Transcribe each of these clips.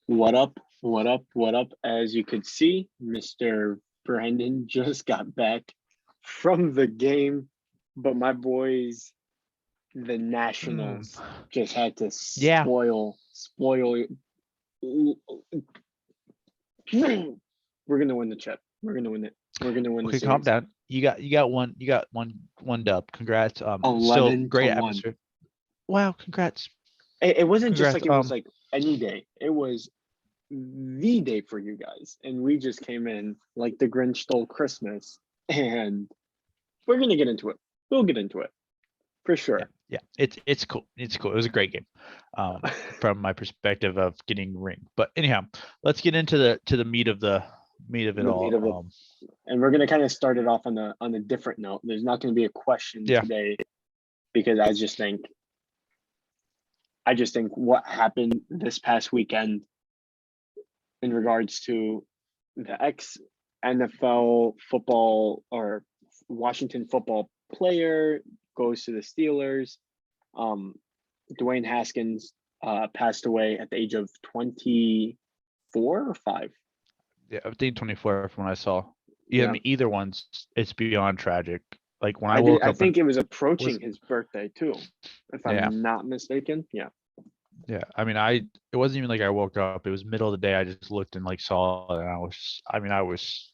What up? What up? What up? As you could see, Mr. Brandon just got back from the game, but my boys, the Mm, Nationals, just had to yeah. spoil. We're gonna win the chip. We're gonna win it. We're gonna win the Okay, calm series. down. You got one dub. Congrats. Still 11 to great 1. atmosphere. Wow, congrats. It wasn't just Congrats. like it was like any day. It was the day for you guys, and we just came in like the Grinch stole Christmas, and we're gonna get into it. We'll get into it for Yeah, sure. yeah. It's cool. It's cool. It was a great game. From my perspective of getting ring. But anyhow, let's get into the meat of it The meat all. of it, and we're gonna kind of start it off on a different note. There's not gonna be a question Yeah, today because I just think what happened this past weekend in regards to the ex NFL football or Washington football player goes to the Steelers. Um, Dwayne Haskins passed away at the age of 24 or 5. yeah. I think 24 from what I saw. Yeah, I Yeah. mean either one's it's beyond tragic. Like when I I did. woke I up and think it was was approaching his birthday too, if yeah. I'm not mistaken. Yeah. Yeah, I mean, it wasn't even like I woke up. It was middle of the day. I just looked and like saw it, and I was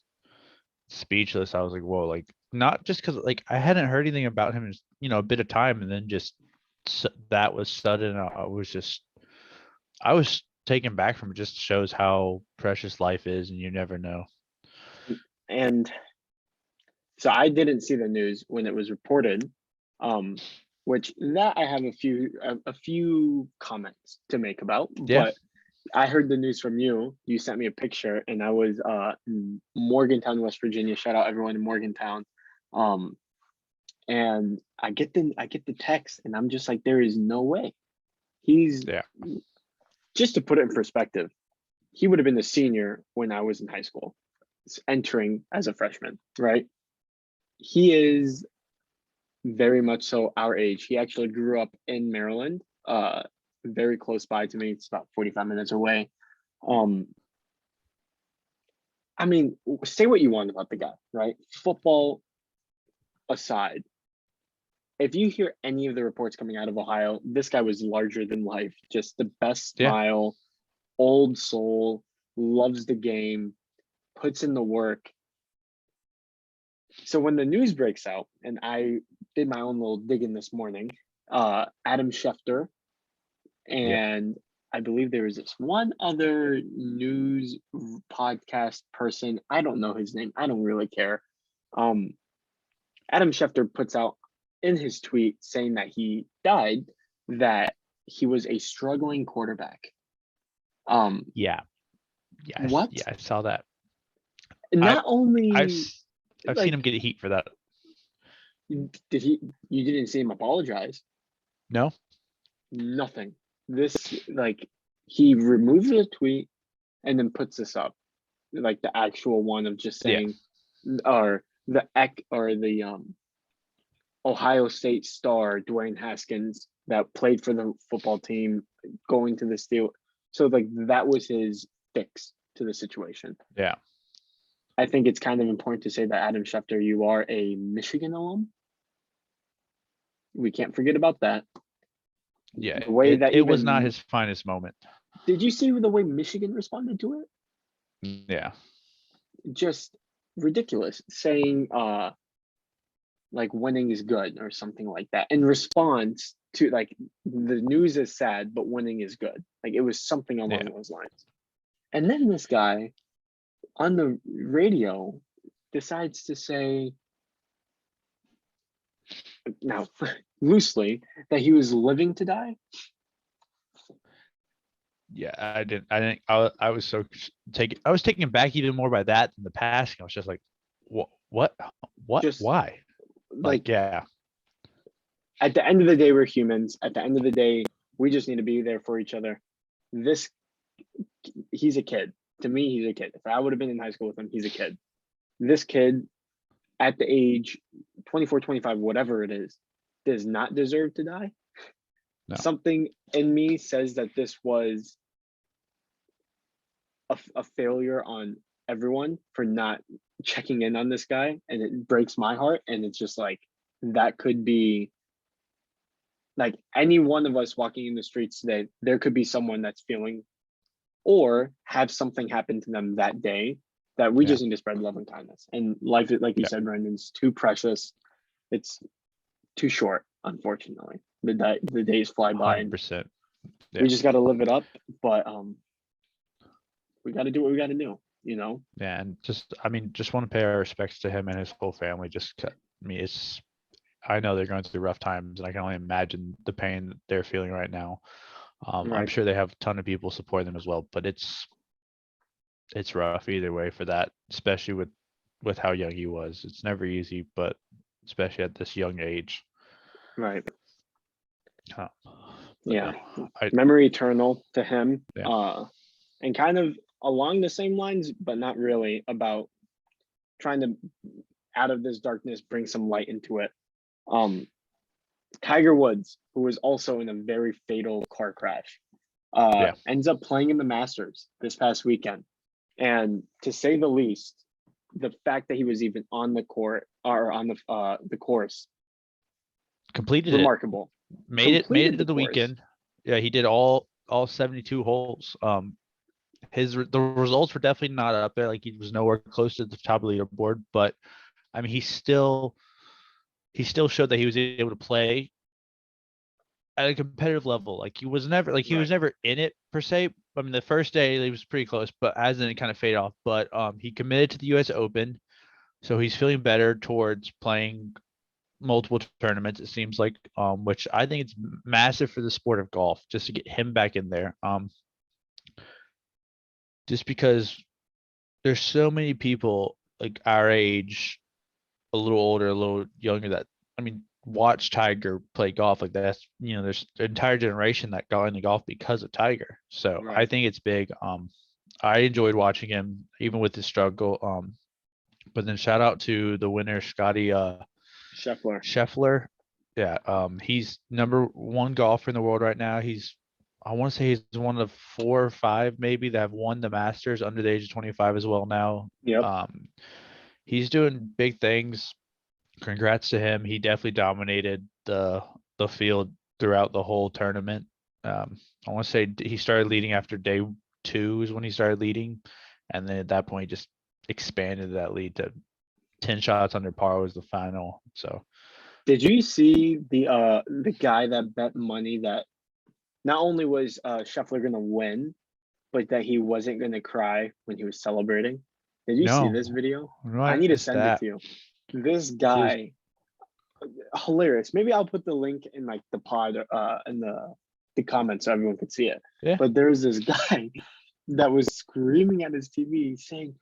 speechless. I was like, whoa, like not just because like I hadn't heard anything about him in a bit of time, and then just that was sudden. I was taken back from it. Just shows how precious life is, and you never know. And so I didn't see the news when it was reported, um, which that I have a few comments to make about, Yeah, but I heard the news from you. You sent me a picture, and I was in Morgantown, West Virginia. Shout out everyone in Morgantown. Um, and I get the text, and I'm just like, there is no way. He's yeah, just to put it in perspective. He would have been a senior when I was in high school, entering as a freshman, right? He is very much so our age. He actually grew up in Maryland, very close by to me. It's about 45 minutes away. Um, I mean, say what you want about the guy, right? Football aside, if you hear any of the reports coming out of Ohio, this guy was larger than life. Just the best yeah, smile, old soul, loves the game, puts in the work. So when the news breaks out, and I did my own little digging this morning, Adam Schefter yeah. and I believe there was this one other news podcast person. I don't know his name. I don't really care. Um, Adam Schefter puts out in his tweet saying that he died, that he was a struggling quarterback. Um, Yeah, yeah. what? I saw that. I Not I've only s- I've seen like him get heat for that. did he? You didn't see him apologize. No, Nothing. This like he removes the tweet and then puts this up, like the actual one of just yeah, saying, or the Ohio State star Dwayne Haskins that played for the football team going to the Steel. So like that was his fix to the situation. yeah, I think it's kind of important to say that Adam Schefter, you are a Michigan alum. We can't forget about that. yeah. The way It that it was not even his finest moment. did you see the way Michigan responded to it? Yeah. Just ridiculous, saying like winning is good or something like that in response to like the news is sad but winning is good, like it was something along Yeah. those lines. And then this guy on the radio decides to say, now loosely, that he was living to die. Yeah, I was so taken. I was taken back even more by that than the passing. I was just like, what, what, what, Just why? Like, like yeah, at the end of the day, we're humans. At the end of the day, we just need to be there for each other. This He's a kid. To me, he's a kid. If I would have been in high school with him, he's a kid. This kid at the age 24, 25, whatever it is, does not deserve to die. no, Something in me says that this was a failure on everyone for not checking in on this guy, and it breaks my heart. And it's just like that could be like any one of us walking in the streets today. There could be someone that's feeling or have something happen to them that day that we Yeah. just need to spread love and kindness. And life, like you Yeah. said, Brendan's too precious. It's too short, unfortunately. The days fly by, and 100%. we just got to live it up. But we got to do what we got to do. You know. Yeah, and just want to pay our respects to him and his whole family. I know they're going through rough times, and I can only imagine the pain that they're feeling right now. I'm Right. sure they have a ton of people supporting them as well, but it's rough either way for that, especially with how young he was. It's never easy, but especially at this young age. Right. But Yeah. no, Memory eternal to him. Yeah. And kind of along the same lines, but not really, about trying to, out of this darkness, bring some light into it. Tiger Woods, who was also in a very fatal car crash, ends up playing in the Masters this past weekend. And to say the least, the fact that he was even on the court or on the course, completed remarkable. Made it Completed to the the course. weekend. Yeah, he did all 72 holes. The results were definitely not up there. Like, he was nowhere close to the top of the leaderboard, but I mean, he still showed that he was able to play at a competitive level. Like, he was never in it per se. I mean, the first day he was pretty close, but as then it kind of faded off. But he committed to the US Open, so he's feeling better towards playing multiple tournaments, it seems like, which I think it's massive for the sport of golf, just to get him back in there. Just because there's so many people like our age, a little older, a little younger, that, I mean, watch Tiger play golf. Like, that's, there's an entire generation that got into golf because of Tiger. So Right. I think it's big. I enjoyed watching him even with his struggle. But then shout out to the winner, Scotty Scheffler. Yeah, he's number one golfer in the world right now. I want to say he's one of 4 or 5 maybe that have won the Masters under the age of 25 as well now. Yep. He's doing big things. Congrats to him. He definitely dominated the field throughout the whole tournament. I want to say he started leading after day 2 is when he started leading, and then at that point he just expanded that lead to 10 shots under par was the final. So did you see the guy that bet money that not only was Scheffler gonna win, but that he wasn't gonna cry when he was celebrating? Did you see this video? I need to send it to you. This guy, hilarious. Maybe I'll put the link in like the pod in the comments so everyone could see it. Yeah. But there's this guy that was screaming at his TV saying,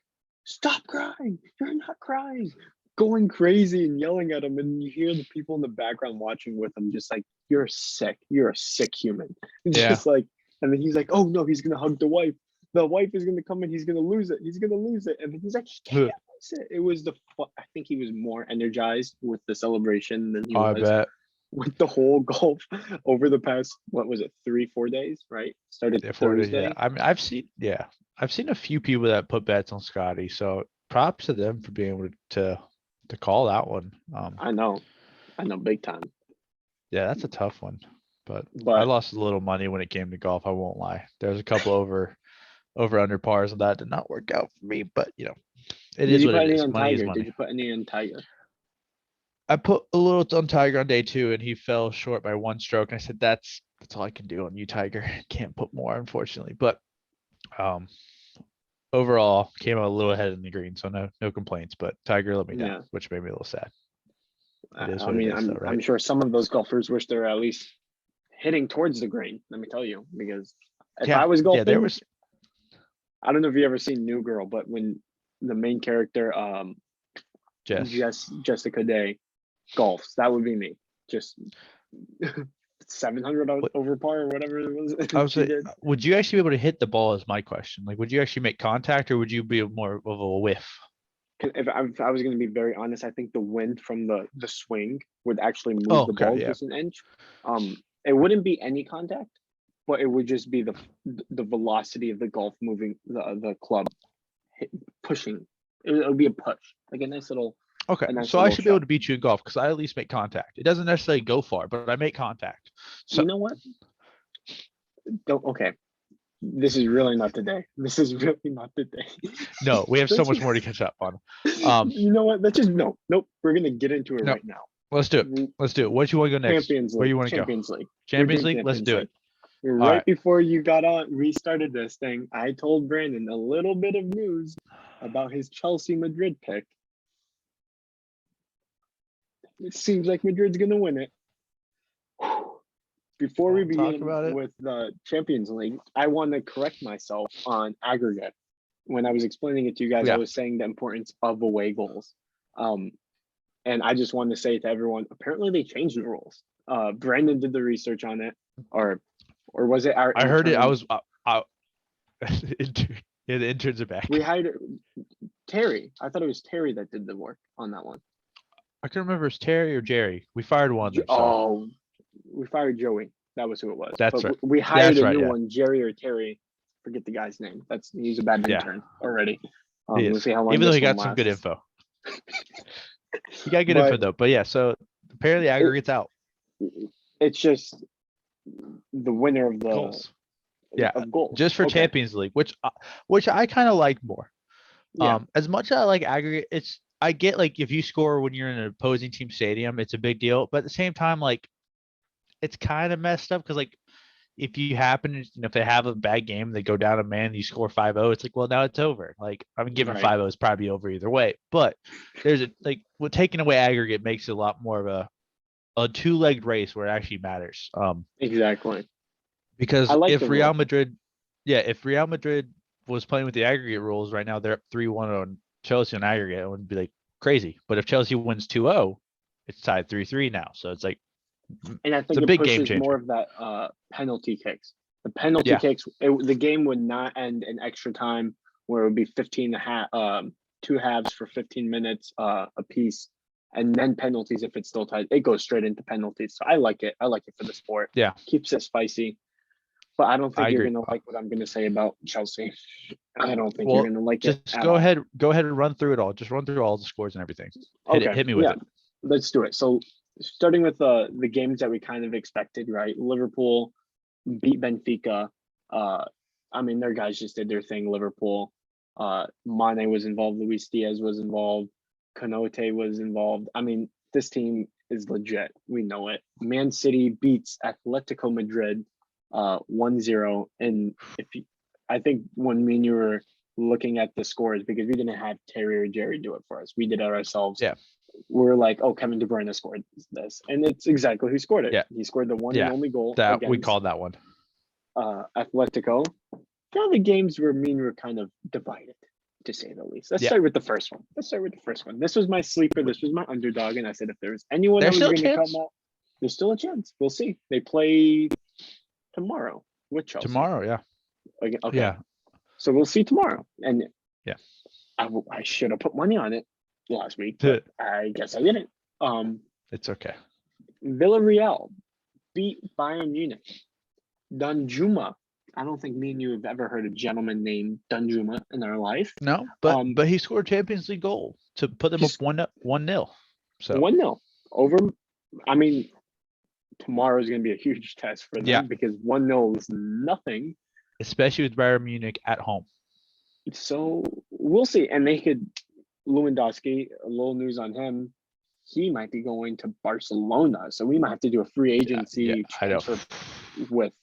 "Stop crying! You're not crying!" Going crazy and yelling at him, and you hear the people in the background watching with him, just like, "You're sick. You're a sick human." Just like, and then he's like, "Oh no, he's gonna hug the wife. The wife is gonna come in. He's gonna lose it. He's gonna lose it." And then he's like, "He can't lose it." It was I think he was more energized with the celebration than he was I bet. with the whole golf over the past, what was it, 3-4 days, right? Started Thursday. Yeah. I mean, I've seen a few people that put bets on Scotty, so props to them for being able to call that one. I know, big time. Yeah, that's a tough one, but I lost a little money when it came to golf. I won't lie. There's a couple over under pars, and that did not work out for me. But it is what it is. Money is money. Did you put any on Tiger? I put a little on Tiger on day 2, and he fell short by 1 stroke. And I said, that's all I can do on you, Tiger. Can't put more, unfortunately. But overall, came out a little ahead in the green, so no complaints. But Tiger let me down, which made me a little sad. I mean, I'm sure some of those golfers wish they're at least hitting towards the green. Let me tell you, because if I was golfing, I don't know if you ever seen New Girl, but when the main character, Jessica Day, golfs, that would be me. Just 700 over par or whatever it was. I was like, would you actually be able to hit the ball is my question. Like, would you actually make contact, or would you be more of a whiff? If I was going to be very honest, I think the wind from the swing would actually move the ball just an inch. It wouldn't be any contact, but it would just be the velocity of the golf moving the club pushing. It would be a push, like a nice little. Okay, a nice so I little should be able shot. to beat you in golf because I at least make contact. It doesn't necessarily go far, but I make contact. So You know what? Don't. Okay, this is really not the day. This is really not the day. no, we have so Let's much just- more to catch up on. You know what? Let's just nope. We're gonna get into it No. right now. Let's do it. Let's do it. What do you want to go next? Champions League. Where you want to go? Champions League. Champions We're doing League. Let's do it. Right right. before you got on, restarted this thing, I told Brandon a little bit of news about his Chelsea Madrid pick. It seems like Madrid's gonna win it. Before we Wanna talk begin about it? with the Champions League, I want to correct myself on aggregate. When I was explaining it to you guys, Yeah. I was saying the importance of away goals. And I just wanted to say to everyone, apparently they changed the rules. Brandon did the research on it, or was it our? I heard it. I intern? was. Yeah, the interns are back. We hired Terry. I thought it was Terry that did the work on that one. I can remember it's Terry or Jerry. We fired one of them. So. Oh, we fired Joey. That was who it was. That's But right. We hired That's a right, new yeah. one, Jerry or Terry. Forget the guy's name. He's a bad Yeah. intern already. He We'll is. see how long Even though this he got one some good lasts. info. He got good But- info though. But yeah, so apparently aggregates out. It's just the winner of the Goals. Yeah, of goals. Just for Okay. Champions League, which I kind of like more. Yeah. As much as I like aggregate, I get like if you score when you're in an opposing team stadium, it's a big deal. But at the same time, like it's kind of messed up because like if you happen, if they have a bad game, they go down a man, you score 5-0, it's like, well, now it's over. Like I'm given Right. 5-0 is probably over either way. But there's taking away aggregate makes it a lot more of a two-legged race where it actually matters. Exactly. Because I like if the Real rule. Madrid, if Real Madrid was playing with the aggregate rules right now, they're up 3-1 on Chelsea on aggregate. It would be like crazy. But if Chelsea wins 2-0, it's tied 3-3 now. So it's like And I think a it big game pushes changer. more of that penalty kicks. The penalty Yeah. kicks, the game would not end in extra time where it would be 15 and a half, 2 halves for 15 minutes a piece, and then penalties if it's still tied. It goes straight into penalties. So I like it. I like it for the sport. Yeah. Keeps it spicy. But I don't think I you're agree. gonna like what I'm gonna say about Chelsea. I don't think Well, you're gonna like it. just at go all. ahead and run through it all. Just run through all the scores and everything. Hit me with yeah. it. Let's do it. So starting with the games that we kind of expected, right? Liverpool beat Benfica. I mean, their guys just did their thing. Liverpool. Mane was involved. Luis Diaz was involved. Konaté was involved. I mean, this team is legit. We know it. Man City beats Atletico Madrid 1-0. And I think when me and you were looking at the scores, because we didn't have Terry or Jerry do it for us, we did it ourselves. Yeah. We're like, oh, Kevin De Bruyne scored this, and it's exactly who scored it. Yeah. He scored the one Yeah. and only goal That we against called that one. Atletico. Now the games where me and you were kind of divided, to say the least. Let's Yeah. start with the first one. This was my sleeper. This was my underdog, and I said if there was anyone There's that was still a going to chance. come out, there's still a chance. We'll see. They play tomorrow with Chelsea. Tomorrow, yeah. Okay. Yeah. So we'll see tomorrow. And Yeah. I should have put money on it last week, but I guess I didn't. It's okay. Villarreal beat Bayern Munich. Danjuma. I don't think me and you have ever heard a gentleman named Danjuma in our life. No, but he scored a Champions League goal to put them up Just- 1-0. So 1-0 over. I mean, tomorrow is going to be a huge test for them Yeah. because 1-0 is nothing. especially with Bayern Munich at home. So we'll see. And they could, Lewandowski, a little news on him. He might be going to Barcelona. So we might have to do a free agency I know. transfer with.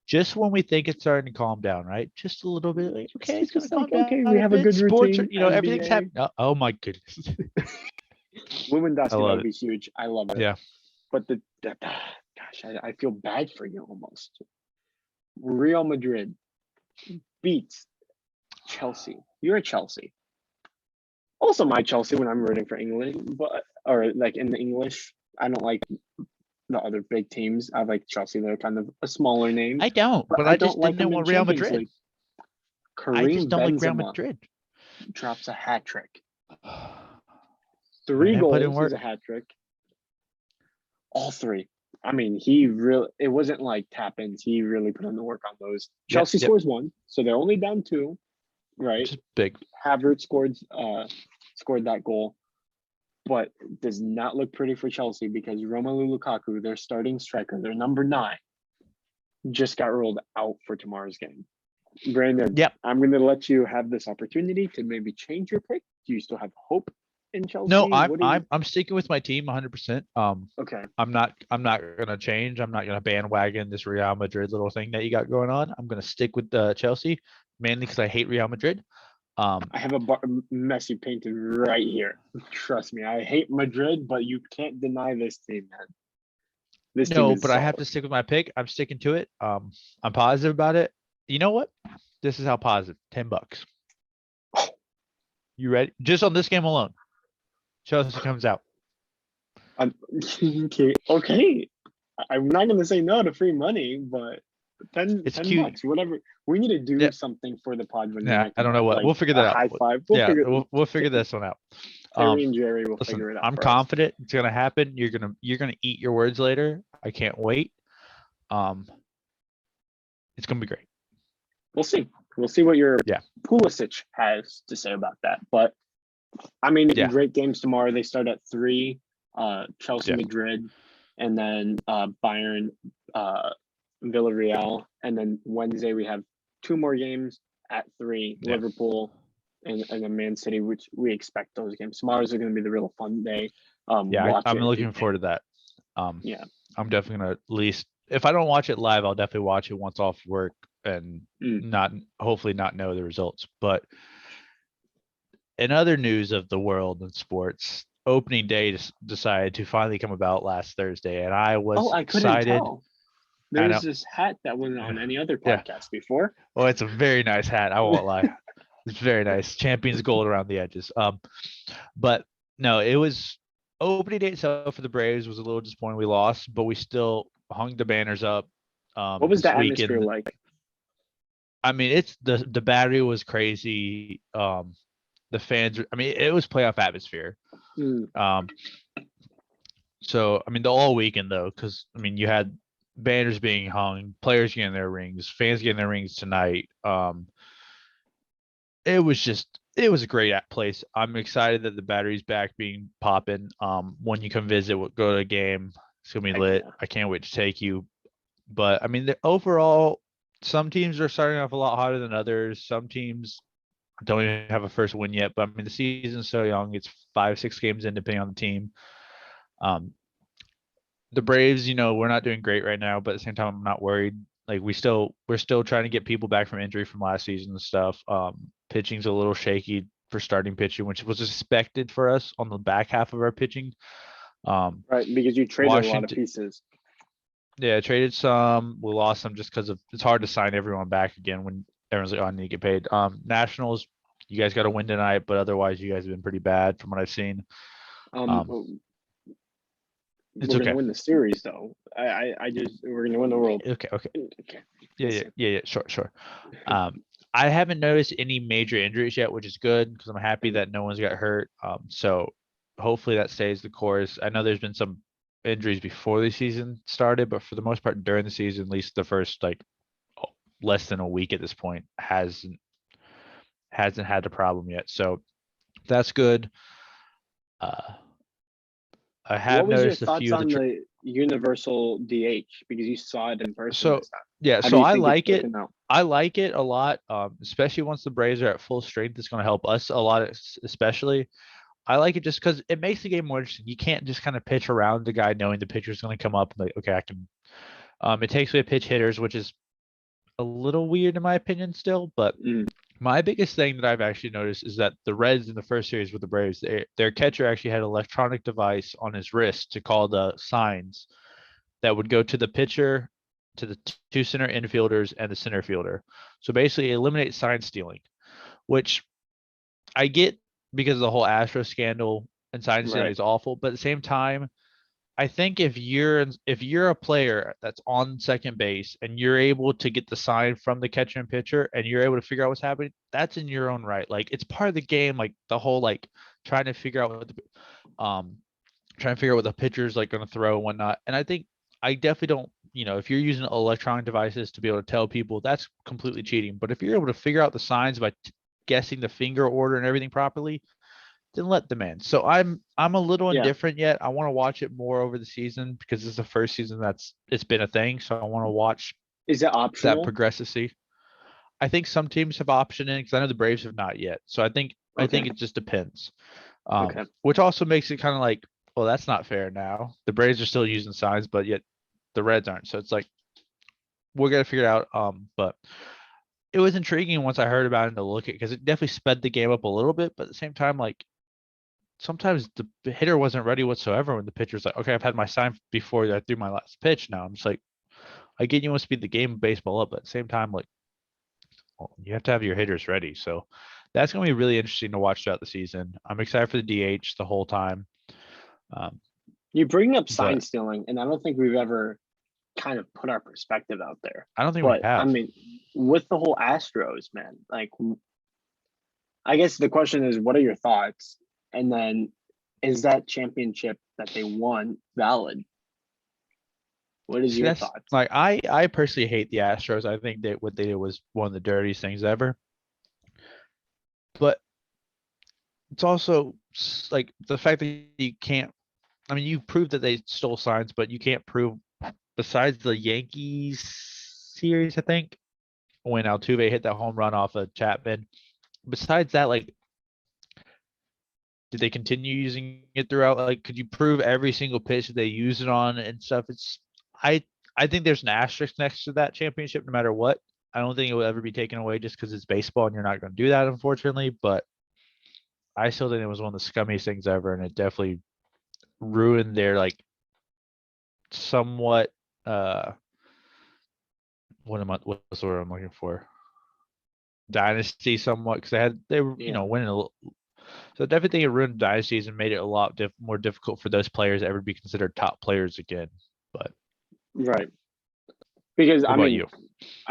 Just when we think it's starting to calm down, right? Just a little bit. Like, okay, it's Just gonna like, calm okay, down. we have a bit. good Sports, routine, everything's NBA. happening. Oh my goodness. Lewandowski, that love would be huge. I love it. Yeah. But gosh, I feel bad for you almost. Real Madrid beats Chelsea. You're a Chelsea. Also my Chelsea when I'm rooting for England, or like in the English. I don't like the other big teams. I like Chelsea. They're kind of a smaller name. I don't, but I just didn't them know in Real Champions Madrid. League. I Karim just don't like Real Benzema Madrid. drops a hat trick. I 3 didn't put in goals work. is a hat trick. All 3. I mean, it wasn't like tap-ins. He really put in the work on those. Yep, Chelsea yep. scores 1, so they're only down 2, right? Just big. Havertz scored that goal, but does not look pretty for Chelsea because Romelu Lukaku, their starting striker, their number 9, just got ruled out for tomorrow's game. Brandon, Yep. I'm going to let you have this opportunity to maybe change your pick. Do you still have hope in Chelsea? No, I'm sticking with my team 100%. Okay. I'm not gonna change. I'm not gonna bandwagon this Real Madrid little thing that you got going on. I'm gonna stick with Chelsea, mainly because I hate Real Madrid. I have a Messi painted right here. Trust me, I hate Madrid, but you can't deny this team, man. This team No, is but I have solid. to stick with my pick. I'm sticking to it. I'm positive about it. You know what? This is how positive. $10. You ready? Just on this game alone, Chelsea comes out. Okay. I'm not going to say no to free money, but 10 It's 10 cute. bucks, whatever. We need to do Yeah. something for the pod when Yeah, I don't know what. We'll figure that a out. high five. We'll figure this one out. Terry and Jerry will Listen, figure it out. I'm for us. confident it's gonna happen. You're gonna eat your words later. I can't wait. It's gonna be great. We'll see. We'll see what your Yeah. Pulisic has to say about that. But I mean, Yeah. great games tomorrow. They start at 3. Chelsea, Yeah. Madrid, and then Bayern, Villarreal, and then Wednesday we have 2 more games at 3. Yeah. Liverpool and then Man City, which we expect those games. Tomorrow's going to be the real fun day. Yeah, I'm looking forward to that. Yeah. I'm definitely gonna at least, if I don't watch it live, I'll definitely watch it once off work and hopefully not know the results. But in other news of the world and sports, opening day decided to finally come about last Thursday, and I was I couldn't excited. tell. There's this hat that wasn't on any other Yeah. podcast before. Well, it's a very nice hat. I won't lie. It's very nice. Champions gold around the edges. But no, it was opening day itself for the Braves was a little disappointing. We lost, but we still hung the banners up. What was this the atmosphere weekend. like? I mean, it's the battery was crazy. The fans. I mean, it was playoff atmosphere. So I mean, the all weekend though, because I mean, you had banners being hung, players getting their rings, fans getting their rings tonight. It was a great place. I'm excited that the battery's back being popping. When you come visit, go to a game, it's gonna be lit. Yeah. I can't wait to take you. But I mean, overall, some teams are starting off a lot hotter than others. Some teams don't even have a first win yet. But I mean, the season's so young; it's 5-6 games in, depending on the team. The Braves, we're not doing great right now, but at the same time, I'm not worried. Like we're still trying to get people back from injury from last season and stuff. Pitching's a little shaky for starting pitching, which was expected for us on the back half of our pitching. Right, because you traded a lot of pieces. Yeah, traded some. We lost some just because it's hard to sign everyone back again when everyone's like, "Oh, I need to get paid." Nationals, you guys got to win tonight, but otherwise, you guys have been pretty bad from what I've seen. We're gonna win the series, though. We're gonna win the world. Okay. Yeah. Sure. I haven't noticed any major injuries yet, which is good because I'm happy that no one's got hurt. So hopefully that stays the course. I know there's been some injuries before the season started, but for the most part during the season, at least the first less than a week at this point, hasn't had a problem yet. So that's good. I have noticed a few of the the universal DH because you saw it in person. So yeah, so I like it. I like it a lot, especially once the Braves are at full strength. It's going to help us a lot, especially. I like it just because it makes the game more interesting. You can't just kind of pitch around the guy knowing the pitcher's going to come up and like, okay, I can. It takes away pitch hitters, which is a little weird in my opinion still. But my biggest thing that I've actually noticed is that the Reds in the first series with the Braves, their catcher actually had an electronic device on his wrist to call the signs that would go to the pitcher, to the 2 center infielders, and the center fielder. So basically eliminate sign stealing, which I get because of the whole Astro scandal and sign stealing is awful. But at the same time, I think if you're a player that's on second base and you're able to get the sign from the catcher and pitcher and you're able to figure out what's happening, that's in your own right. Like it's part of the game, like the whole trying to figure out what the pitcher's like going to throw and whatnot. And I think I definitely don't, if you're using electronic devices to be able to tell people, that's completely cheating. But if you're able to figure out the signs by guessing the finger order and everything properly, then let them in. So I'm a little Yeah. indifferent yet. I want to watch it more over the season because this is the first season it's been a thing. So I want to watch Is it that optional? progressive see. I think some teams have option in because I know the Braves have not yet. So I think Okay. it just depends. Okay. Which also makes it kind of like, well, that's not fair now. The Braves are still using signs, but yet the Reds aren't. So it's like we're gonna figure it out. But it was intriguing once I heard about it to look at because it definitely sped the game up a little bit, but at the same time, like sometimes the hitter wasn't ready whatsoever when the pitcher's like, okay, I've had my sign before I threw my last pitch. Now I'm just like, I get you want to speed the game of baseball up, but at the same time, like you have to have your hitters ready. So that's gonna be really interesting to watch throughout the season. I'm excited for the DH the whole time. Um, You bring up sign but stealing, and I don't think we've ever kind of put our perspective out there. I don't think we But I have. mean, with the whole Astros, man, like, I guess the question is, what are your thoughts? And then, is that championship that they won valid? What is See, your that's thoughts? like I personally hate the Astros. I think that what they did was one of the dirtiest things ever. But it's also like the fact that you can't. I mean, you proved that they stole signs, but you can't prove besides the Yankees series. I think when Altuve hit that home run off of Chapman. Besides that, like, did they continue using it throughout? Like, could you prove every single pitch that they use it on and stuff? I I think there's an asterisk next to that championship, no matter what. I don't think it will ever be taken away just because it's baseball and you're not going to do that, unfortunately. But I still think it was one of the scummiest things ever, and it definitely ruined their like somewhat what's the word I'm looking for? Dynasty somewhat because they were Yeah. winning a little. So definitely think it ruined dynasties and made it a lot more difficult for those players to ever be considered top players again. But Right. Because what I about mean,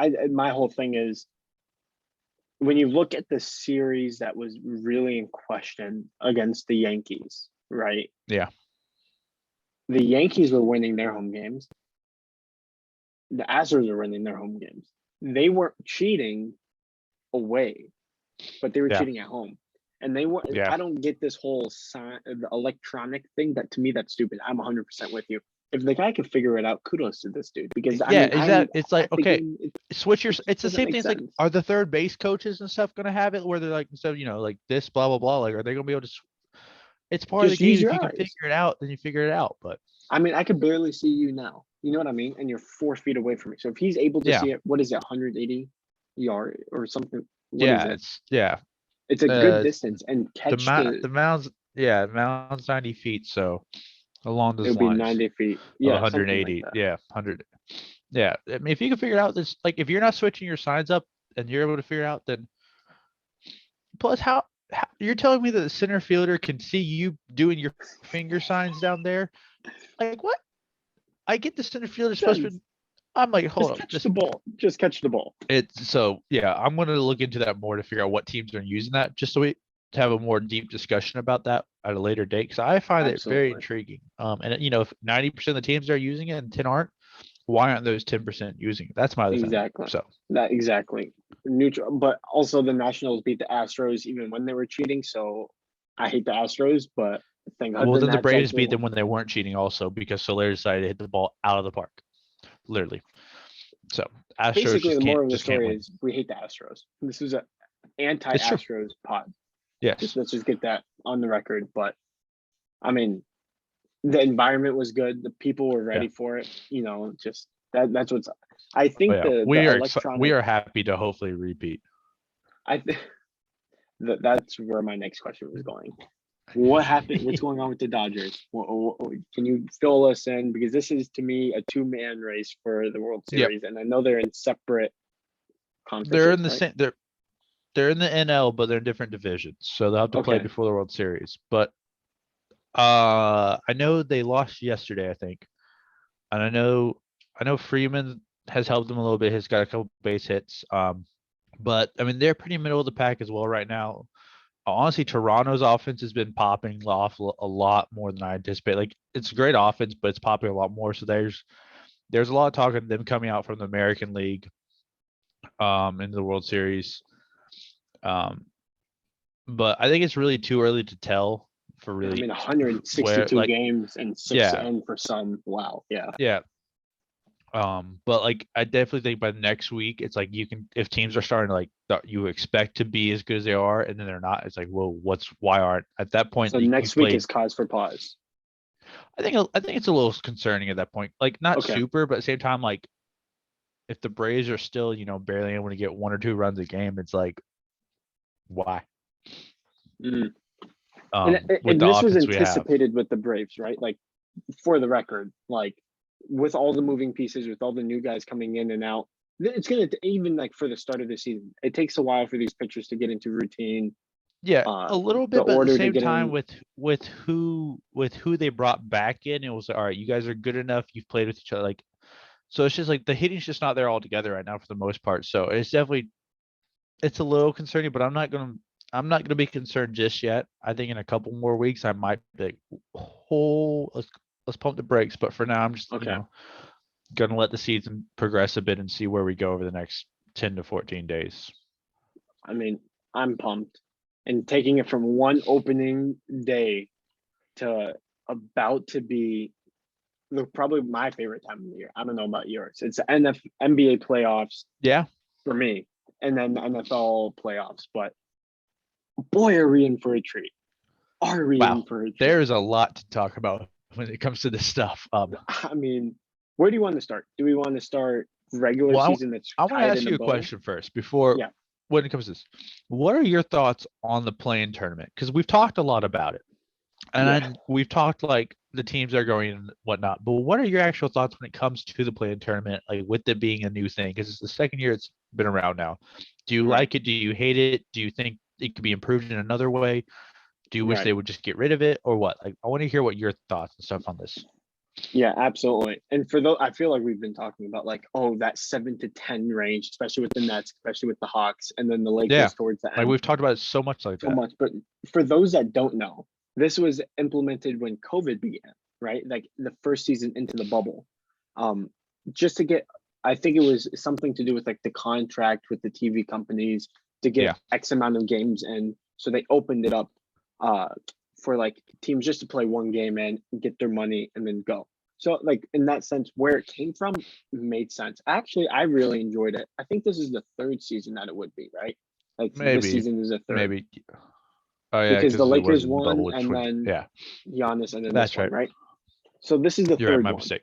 you? my whole thing is when you look at the series that was really in question against the Yankees, right? Yeah. The Yankees were winning their home games. The Astros were winning their home games. They weren't cheating away, but they were Yeah. cheating at home. And they were. Yeah. I don't get this whole the electronic thing. That to me, that's stupid. I'm 100% with you. If the guy could figure it out, kudos to this dude. Because I Yeah, mean, exactly. It's like, at the okay, game, it switch your. It's the doesn't same make thing. It's like, sense. are the third base coaches and stuff going to have it where they're like, instead of, like this, blah, blah, blah, like, are they going to be able to, it's part of the Just game. use If your you can eyes. figure it out, then you figure it out. But I mean, I could barely see you now. You know what I mean? And you're 4 feet away from me. So if he's able to yeah, see it, what is it, 180 yard or something? What is yeah, it? yeah. It's a good Uh, distance and the catch mount, the. the mound's, yeah, mound's 90 feet. So along It'll those be lines 90 feet. of Yeah, something like 180. that. Yeah. 100. Yeah. I mean, if you can figure it out, this, like, if you're not switching your signs up and you're able to figure it out, then plus how you're telling me that the center fielder can see you doing your finger signs down there? Like what? I get the center fielder supposed to Sense. be. I'm like, hold Just up, catch the ball. Just catch the ball. it's so yeah. I'm gonna look into that more to figure out what teams are using that, just so we to have a more deep discussion about that at a later date. Because I find it very Absolutely. intriguing. And if 90% of the teams are using it and 10 aren't, why aren't those 10% using it? That's my other thing. Exactly. So That exactly. Neutral, but also the Nationals beat the Astros even when they were cheating. So I hate the Astros, but thank God well, the then the Nats Braves actually beat them won. when they weren't cheating also because Soler decided to hit the ball out of the park, literally. So Astros Basically, just the can't moral of the just can't story win. is we hate the Astros. This is a It's true. anti-Astros pod. Yes. Let's just get that on the record. But I mean, the environment was good. The people were Yeah. ready for it. Just that's what's. I Oh, think yeah. the We electronic. are happy to hopefully repeat. I think that's where my next question was going. What happened? What's going on with the Dodgers? Can you fill us in? Because this is to me a two-man race for the World Yep. Series, and I know they're in separate They're conferences, in the right? same. They're in the NL, but they're in different divisions, so they'll have to play Okay. before the World Series. But I know they lost yesterday, I think, and I know Freeman has helped them a little bit. He's got a couple base hits. But I mean they're pretty middle of the pack as well right now. Honestly, Toronto's offense has been popping off a lot more than I anticipate. Like it's a great offense, but it's popping a lot more. So there's a lot of talk of them coming out from the American League into the World Series. But I think it's really too early to tell for I really mean, where 162 like games and 6 yeah, in for some. Wow. Yeah. yeah. But like I definitely think by next week it's like you can if teams are starting to like you expect to be as good as they are and then they're not, it's like, well, why aren't at that point So you next week played is cause for pause. I think it's a little concerning at that point. Like not Okay. super, but at the same time, like if the Braves are still, barely able to get 1 or 2 runs a game, it's like why? Mm. With And the this was offense we have. anticipated with the Braves, right? Like, for the record, like with all the moving pieces, with all the new guys coming in and out, it's gonna even like for the start of the season, it takes a while for these pitchers to get into routine. Yeah, a little The bit, but at the order to same get time in. with who they brought back in, it was like, all right, you guys are good enough. You've played with each other, like so. It's just like the hitting's just not there altogether right now for the most part. So it's a little concerning, but I'm not gonna be concerned just yet. I think in a couple more weeks I might be like, oh, let's pump the brakes. But for now, I'm just Okay. gonna let the season progress a bit and see where we go over the next 10 to 14 days. I mean, I'm pumped. And taking it from one opening day to about to be probably my favorite time of the year. I don't know about yours. It's the NBA playoffs Yeah. for me, and then the NFL playoffs. But boy, are we in for a treat. Are we in Wow. for a treat? There's a lot to talk about when it comes to this stuff. I mean, where do you want to start? Do we want to start regular Well, season that's I want to tied ask in a you a bow? question first before Yeah. when it comes to this. What are your thoughts on the play-in tournament? Because we've talked a lot about it. And Yeah. then we've talked like the teams are going and whatnot. But what are your actual thoughts when it comes to the play-in tournament, like with it being a new thing? Because it's the second year it's been around now. Do you Right. like it? Do you hate it? Do you think it could be improved in another way? Do you wish Right. they would just get rid of it or what? Like, I want to hear what your thoughts and stuff on this. Yeah, absolutely. And for those, I feel like we've been talking about like, oh, that 7 to 10 range, especially with the Nets, especially with the Hawks, and then the Yeah. Lakers towards the Like end. we've talked about it so much like So that. much. But for those that don't know, this was implemented when COVID began, right? Like the first season into the bubble. Just to get, I think it was something to do with like the contract with the TV companies to get Yeah. X amount of games in. So they opened it up for like teams just to play one game and get their money and then go. So like in that sense, where it came from made sense. Actually, I really enjoyed it. I think this is the third season that it would be, right? Like this Maybe. season is a third Maybe. Oh yeah, because the because it was Lakers in the won bubble, which and would then yeah. Giannis and then this That's one, right. right? So this is the You're right, third my one. mistake.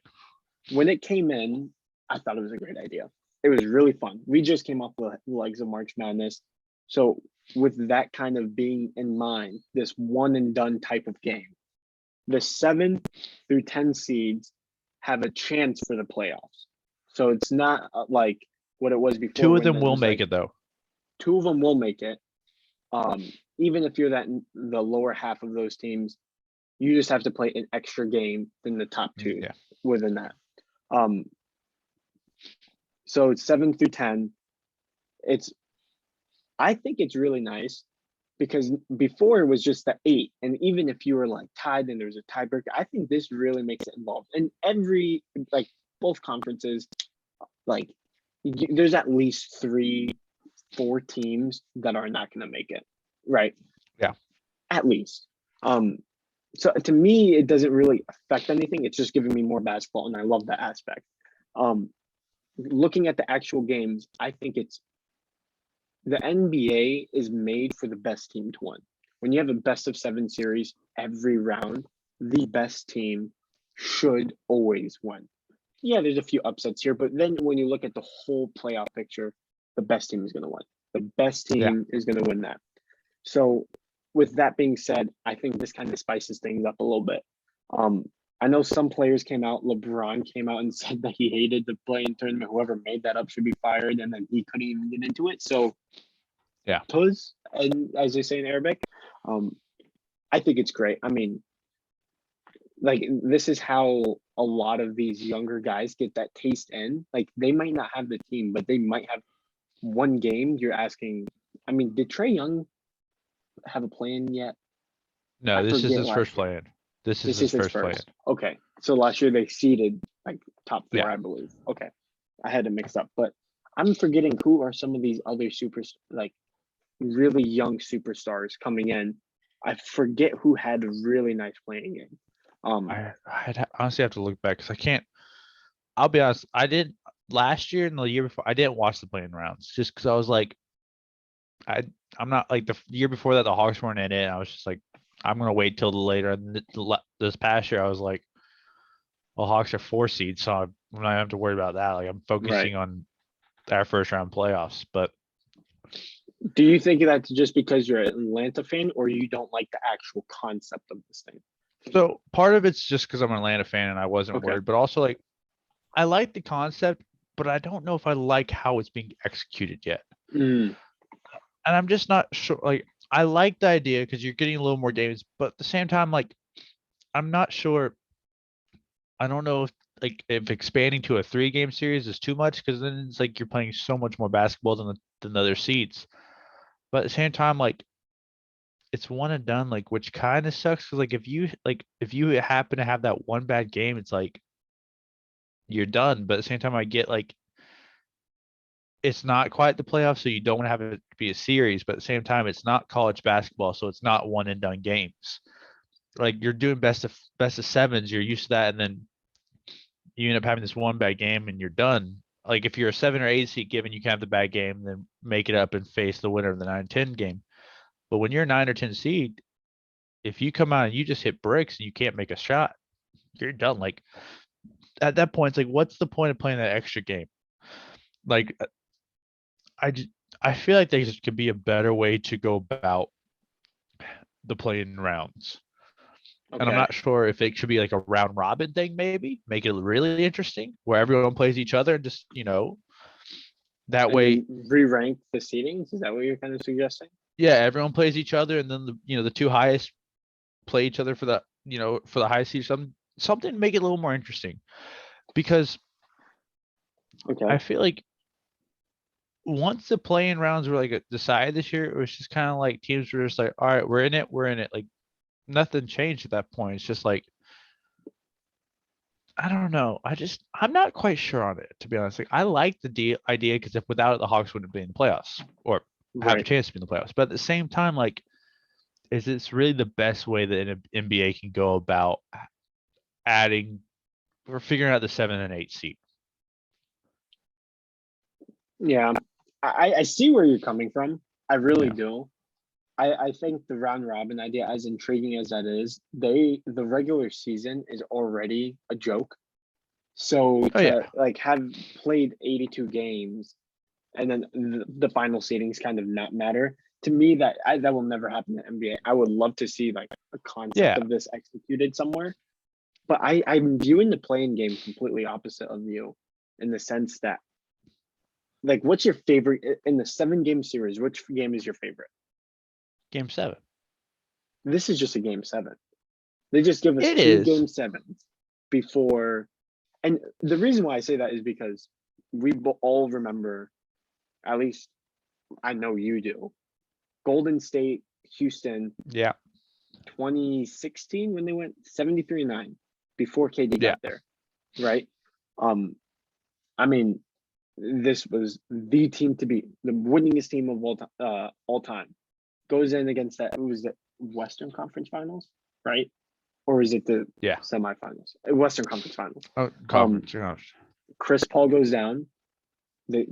When it came in, I thought it was a great idea. It was really fun. We just came off the legs of March Madness. So with that kind of being in mind, this one and done type of game, the 7 through 10 seeds have a chance for the playoffs. So it's not like what it was before. 2 of when them it will was make like, it though. 2 of them will make it. Even if you're the lower half of those teams, you just have to play an extra game than the top 2 Yeah. within that. So it's 7 through 10. I think it's really nice because before it was just the 8, and even if you were like tied and there's a tiebreaker, I think this really makes it involved. And every like both conferences, like there's at least 3-4 teams that are not going to make it, right? Yeah. At least. So to me, it doesn't really affect anything. It's just giving me more basketball, and I love that aspect. Looking at the actual games, I think the NBA is made for the best team to win. When you have a best of 7 series every round, the best team should always win. Yeah, there's a few upsets here, but then when you look at the whole playoff picture, the best team is going to win. The best team is going to win that. So with that being said, I think this kind of spices things up a little bit. I know some players came out, LeBron came out and said that he hated the play-in tournament. Whoever made that up should be fired, and then he couldn't even get into it. So yeah, Tuz, and as they say in Arabic, I think it's great. I mean, like this is how a lot of these younger guys get that taste in. Like they might not have the team, but they might have one game. You're asking, I mean, did Trae Young have a plan yet? no, this is his first play-in. This is his first play-in. Okay, so last year they seeded like top 4, Yeah. I believe. Okay, I had it mixed up, but I'm forgetting who are some of these other like really young superstars coming in. I forget who had a really nice playing game. I'd honestly have to look back because I can't. I'll be honest. I didn't last year and the year before. I didn't watch the playing rounds just because I was like, I I'm not like the year before that the Hawks weren't in it. I was just like, I'm gonna wait till the later. And this past year, I was like, well, Hawks are 4 seeds, so I'm not have to worry about that. Like I'm Right. focusing on our first round playoffs. But Do you think that's just because you're an Atlanta fan, or you don't like the actual concept of this thing? so part of it's just because I'm an Atlanta fan and I wasn't Okay. worried, but also like I like the concept, but I don't know if I like how it's being executed yet. Mm, And I'm just not sure. Like I like the idea because you're getting a little more games, but at the same time, like I'm not sure. I don't know if expanding to a 3 game series is too much because then it's like you're playing so much more basketball than the other seats. But at the same time, like it's one and done, like which kind of sucks because if you happen to have that one bad game, it's like you're done. But at the same time, I get like it's not quite the playoffs, so you don't want to have it be a series. But at the same time, it's not college basketball, so it's not one and done games. Like you're doing best of sevens, you're used to that, and then you end up having this one bad game and you're done. Like if you're a 7 or 8 seed given, you can have the bad game, then make it up and face the winner of the 9-10 game. But when you're a 9 or 10 seed, if you come out and you just hit bricks and you can't make a shot, you're done. Like at that point, it's like, what's the point of playing that extra game? Like I just, I feel like there could be a better way to go about the playing rounds. And I'm okay. not sure if it should be like a round robin thing, maybe make it really interesting where everyone plays each other and just, that And way, then re-rank the seedings. Is that what you're kind of suggesting? yeah, everyone plays each other and then the 2 highest play each other for the high seed, something to make it a little more interesting because Okay. I feel like once the playing rounds were like decided this year, it was just kind of like teams were just like, all right, we're in it. Like nothing changed at that point. It's just like, I don't know. I'm not quite sure on it, to be honest. Like, I like the idea because if without it, the Hawks wouldn't be in the playoffs or have a Right. chance to be in the playoffs. But at the same time, like, is this really the best way that an NBA can go about adding or figuring out the 7 and 8 seed? Yeah. I see where you're coming from. I really Yeah. do. I think the round robin idea, as intriguing as that is, the regular season is already a joke. So Oh yeah. to like have played 82 games and then the final seedings kind of not matter to me, that will never happen in the NBA. I would love to see like a concept Yeah. of this executed somewhere, but I'm viewing the playing game completely opposite of you in the sense that like what's your favorite in the 7 game series? Which game is your favorite? Game 7. This is just a game 7. They just give us It two is. game sevens before. And the reason why I say that is because we all remember, at least I know you do, Golden State, Houston, Yeah. 2016 when they went 73-9 before KD Yeah. got there, right? Um, I mean, this was the team to beat, the winningest team of all time. Goes in against that. It was the Western Conference Finals, right? Or is it the Yeah. semifinals? Western Conference Finals. Oh, conference. Chris Paul goes down. They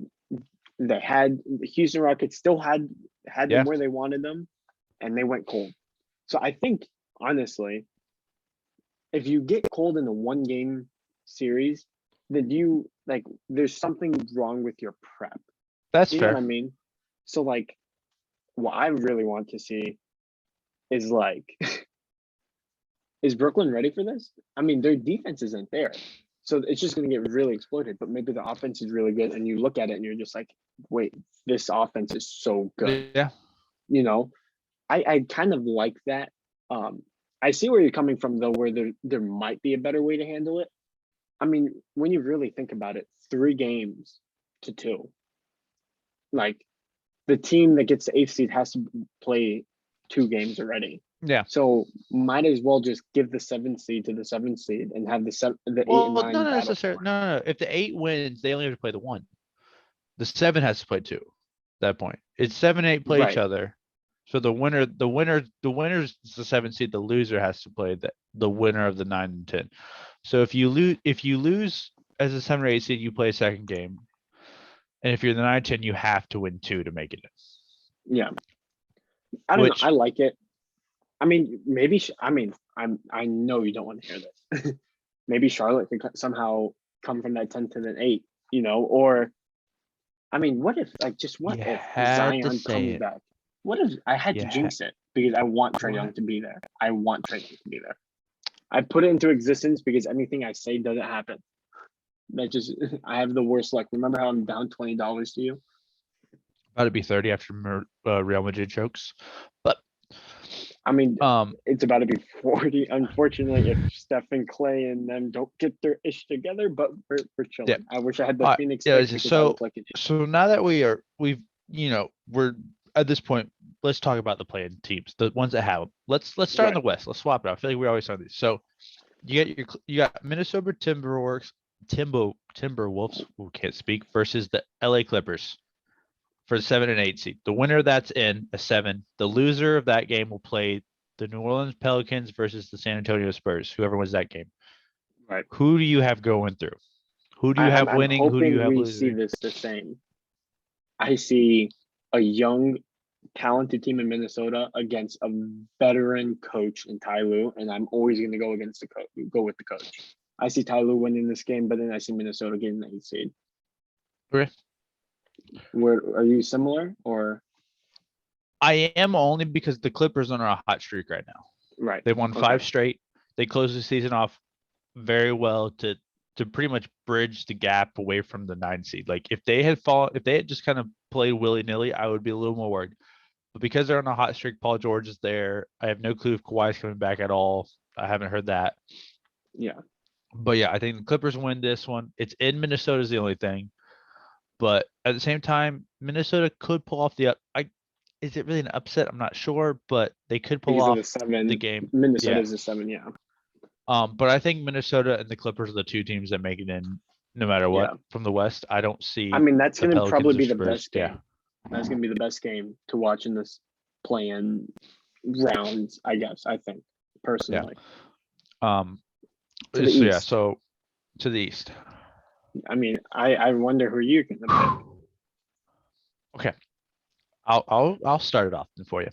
they had the Houston Rockets still had them Yeah. where they wanted them, and they went cold. So I think honestly, if you get cold in a 1 game series, then you like there's something wrong with your prep. That's You know what fair. I mean? So like what I really want to see is like is Brooklyn ready for this? I mean, their defense isn't there. So it's just going to get really exploited, but maybe the offense is really good. And you look at it and you're just like, wait, this offense is so good. Yeah. You know, I kind of like that. I see where you're coming from though, where there might be a better way to handle it. I mean, when you really think about it, 3 games to 2, like the team that gets the 8th seed has to play 2 games already. Yeah. So might as well just give the 7th seed to the 7th seed and have the 8 and Well, 9 not battle necessarily. for it. No. If the 8 wins, they only have to play the 1. The 7 has to play 2. At that point, it's 7, 8 play each Right. other. So the winner's the 7 seed. The loser has to play the winner of the 9 and 10. So if you lose as a 7 or 8 seed, you play a second game. And if you're the 9, 10, you have to win 2 to make it in. Yeah. I don't know. I like it. I mean, maybe. I know you don't want to hear this. Maybe Charlotte could somehow come from that 10 to the 8. Or I mean, what if You if had to Zion say comes it. back? What if I had to Yeah. jinx it because I want Trae Young What? to be there? I want Trae Young to be there. I put it into existence because anything I say doesn't happen. I have the worst luck. Remember how I'm down $20 to you? About to be 30 after Real Madrid chokes. But I mean, it's about to be 40. Unfortunately, if Steph and Clay and them don't get their ish together, but we're chilling. Yeah. I wish I had the Phoenix yeah. pick because I look like a So now that we're at this point, let's talk about the playing teams, the ones that have them. Let's start in the West. Let's swap it out. I feel like we always start these. So you got Minnesota Timberwolves, who can't speak, versus the LA Clippers for the 7 and 8 seed. The winner that's in a 7. The loser of that game will play the New Orleans Pelicans versus the San Antonio Spurs. Whoever wins that game. right. Who do you have going through? Who do you have I'm winning? Who do you hoping have we see losing? this the same. I see a young, talented team in Minnesota against a veteran coach in Ty Lue, and I'm always going to go against go with the coach. I see Ty Lue winning this game, but then I see Minnesota getting the 8 seed. Okay. Are you similar or? I am only because the Clippers are on a hot streak right now. Right. They won 5 straight. They closed the season off very well to pretty much bridge the gap away from the 9 seed. Like if they had just kind of played willy-nilly, I would be a little more worried. But because they're on a hot streak, Paul George is there. I have no clue if Kawhi's coming back at all. I haven't heard that. Yeah. But yeah, I think the Clippers win this one. It's in Minnesota is the only thing. But at the same time, Minnesota could pull off is it really an upset? I'm not sure, but they could pull off the game. Minnesota's a 7, yeah. But I think Minnesota and the Clippers are the 2 teams that make it in no matter what from the West. I don't see. I mean, that's going to probably be the Spurs. best game. Yeah. That's going to be the best game to watch in this play-in rounds, I guess, I think, personally. Yeah. To the east. So to the East. I mean, I wonder who you're going to pick. Okay. I'll start it off for you.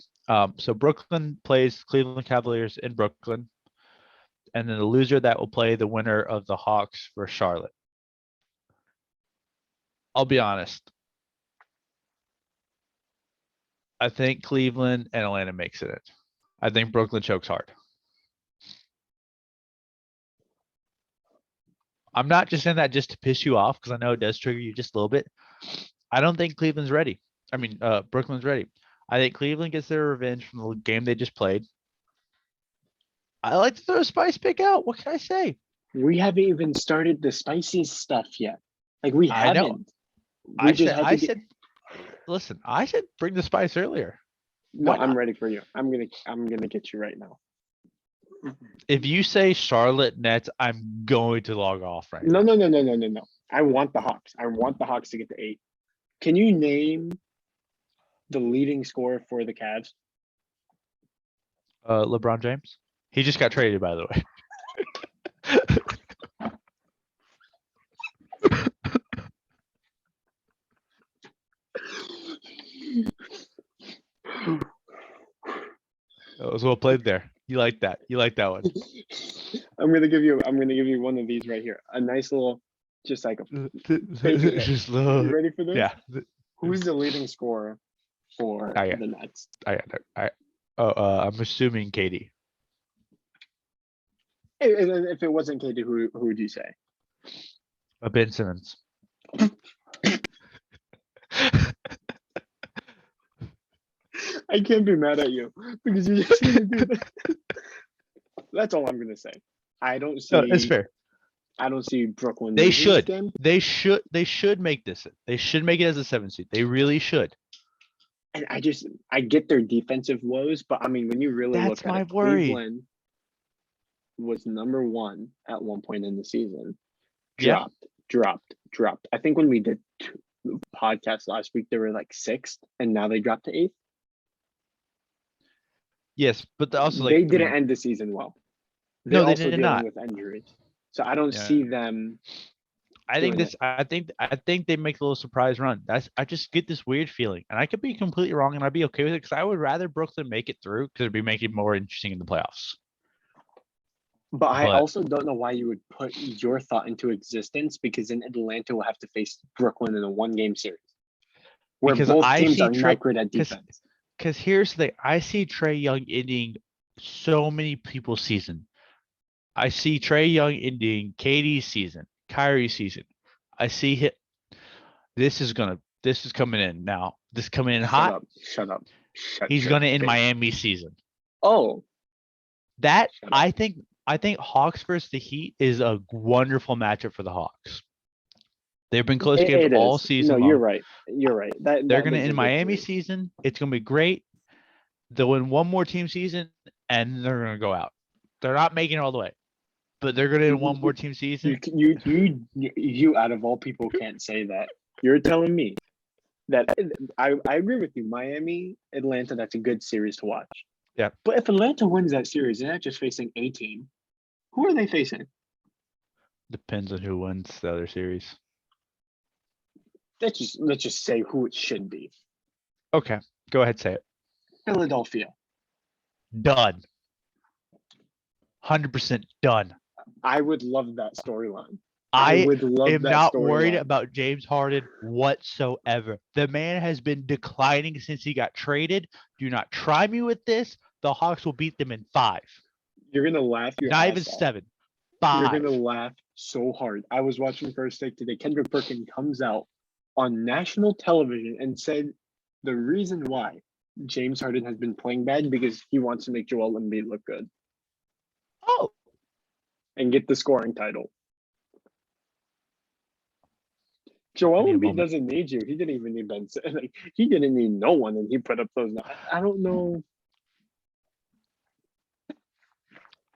So Brooklyn plays Cleveland Cavaliers in Brooklyn. And then the loser that will play the winner of the Hawks for Charlotte. I'll be honest. I think Cleveland and Atlanta makes it. I think Brooklyn chokes hard. I'm not just saying that just to piss you off because I know it does trigger you just a little bit. I don't think Cleveland's ready. I mean, Brooklyn's ready. I think Cleveland gets their revenge from the game they just played. I like to throw a spice pick out. What can I say? We haven't even started the spiciest stuff yet. Like we haven't. Listen, I said bring the spice earlier. No, I'm ready for you. I'm gonna get you right now. If you say Charlotte Nets, I'm going to log off right now. No. No. I want the Hawks. I want the Hawks to get to 8. Can you name the leading scorer for the Cavs? LeBron James. He just got traded, by the way. That was well played there. You like that. You like that one. I'm gonna give you one of these right here. A nice little, just like a just little. You ready for this? Yeah. Who's the leading scorer for the Nets? I'm assuming Katie. If it wasn't Katie, who would you say? Ben Simmons. I can't be mad at you because you're just gonna do that. That's all I'm gonna say. I don't see. No, it's fair. I don't see Brooklyn. They should. They should make this. They should make it as a 7 seed. They really should. And I get their defensive woes, but I mean, when you really That's look at my it, worry. Cleveland was number 1 at one point in the season. Yeah. Dropped. I think when we did podcast last week, they were like 6th, and now they dropped to 8th. Yes, but also They like didn't end the season well. They're no, they also did dealing not. with injuries, so I don't Yeah. see them. I think doing this. I think they make a little surprise run. I just get this weird feeling, and I could be completely wrong, and I'd be okay with it because I would rather Brooklyn make it through because it'd be making it more interesting in the playoffs. But I But also don't know why you would put your thought into existence, because then Atlanta will have to face Brooklyn in a 1-game series where because both I teams see are not great at defense. because here's the thing: I see Trae Young ending so many people's season. I see Trae Young ending KD's season, Kyrie's season. I see him. This is coming in now. This is coming in hot. Shut up. He's gonna end Miami season. Oh, That shut up. I think Hawks versus the Heat is a wonderful matchup for the Hawks. They've been close games It all is. season No, long. you're right. They're gonna makes a end good Miami series. season. It's gonna be great. They'll win one more team season and they're gonna go out. They're not making it all the way, but they're gonna end one more team season. You out of all people can't say that. You're telling me that I agree with you. Miami, Atlanta, that's a good series to watch. Yeah. But if Atlanta wins that series, they're not just facing a team. Who are they facing? Depends on who wins the other series. Let's just say who it should be. Okay, go ahead, say it. Philadelphia. Done. 100% done. I would love that storyline. I would love am that not worried storyline. about James Harden whatsoever. The man has been declining since he got traded. Do not try me with this. The Hawks will beat them in 5. You're gonna laugh your Not ass even off. 7. You're 5. gonna laugh so hard. I was watching First Take today. Kendrick Perkins comes out on national television and said the reason why James Harden has been playing bad because he wants to make Joel Embiid look good Oh, and get the scoring title. Joel Give me a Embiid moment. doesn't need you. He didn't even need Ben. Like, he didn't need no one, and he put up those. I don't know.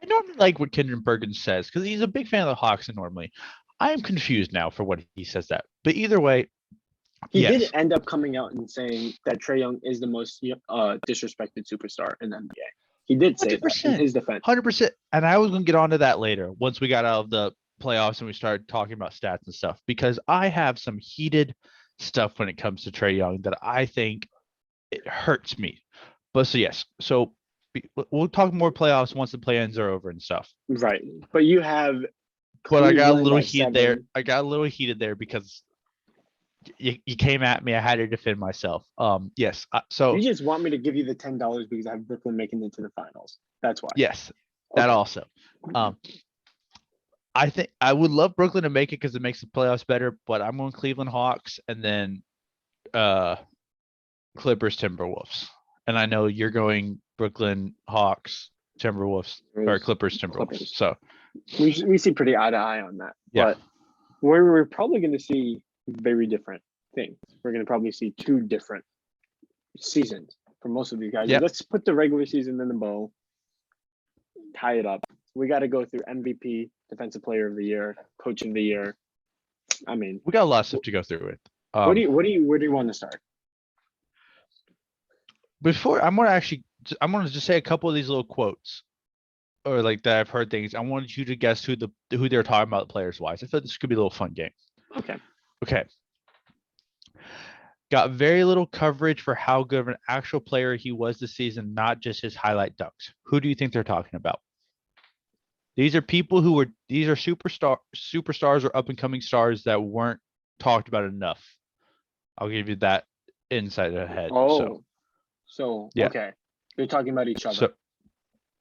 I normally like what Kendrick Perkins says because he's a big fan of the Hawks. And normally, I am confused now for what he says that. But either way, He yes. did end up coming out and saying that Trae Young is the most disrespected superstar in the NBA. He did say that in his defense. 100%. And I was going to get onto that later once we got out of the playoffs and we started talking about stats and stuff, because I have some heated stuff when it comes to Trae Young that I think it hurts me. But so, yes. So we'll talk more playoffs once the play-ins are over and stuff. Right. But you have But I got a Cleveland little at heated 7. there. I got a little heated there because you came at me. I had to defend myself. Yes. So You just want me to give you the $10 because I have Brooklyn making it to the finals. That's why. yes, that Okay. also. I think I would love Brooklyn to make it because it makes the playoffs better, but I'm going Cleveland Hawks and then Clippers Timberwolves. And I know you're going Brooklyn Hawks Timberwolves or Clippers Timberwolves. So we see pretty eye to eye on that. yeah. But we're probably going to see very different things. We're going to probably see 2 different seasons for most of these guys. Yep. Let's put the regular season in the bow, tie it up. We got to go through MVP, Defensive Player of the Year, Coach of the Year. I mean, We got a lot of stuff to go through with. where do you want to start? Before I'm gonna just say a couple of these little quotes, or like that I've heard things. I wanted you to guess who they're talking about players wise. I thought this could be a little fun game. Okay. Got very little coverage for how good of an actual player he was this season, not just his highlight dunks. Who do you think they're talking about? These are people these are superstars or up and coming stars that weren't talked about enough. I'll give you that insight ahead. So yeah. Okay, they're talking about each other.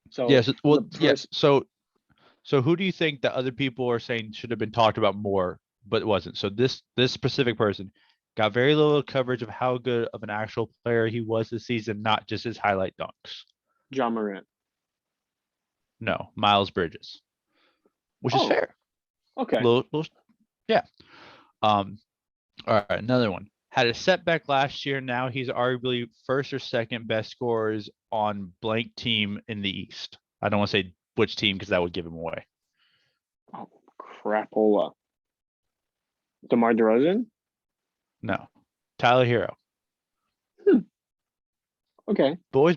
So who do you think that other people are saying should have been talked about more, but wasn't? So this specific person got very little coverage of how good of an actual player he was this season, not just his highlight dunks. John Morant. No, Miles Bridges, which is fair. Okay. Yeah. All right, another one. had a setback last year. Now he's arguably first or second best scorers on blank team in the East. I don't want to say which team because that would give him away. Oh, crapola. DeMar DeRozan? No, Tyler Hero. Okay. Boys,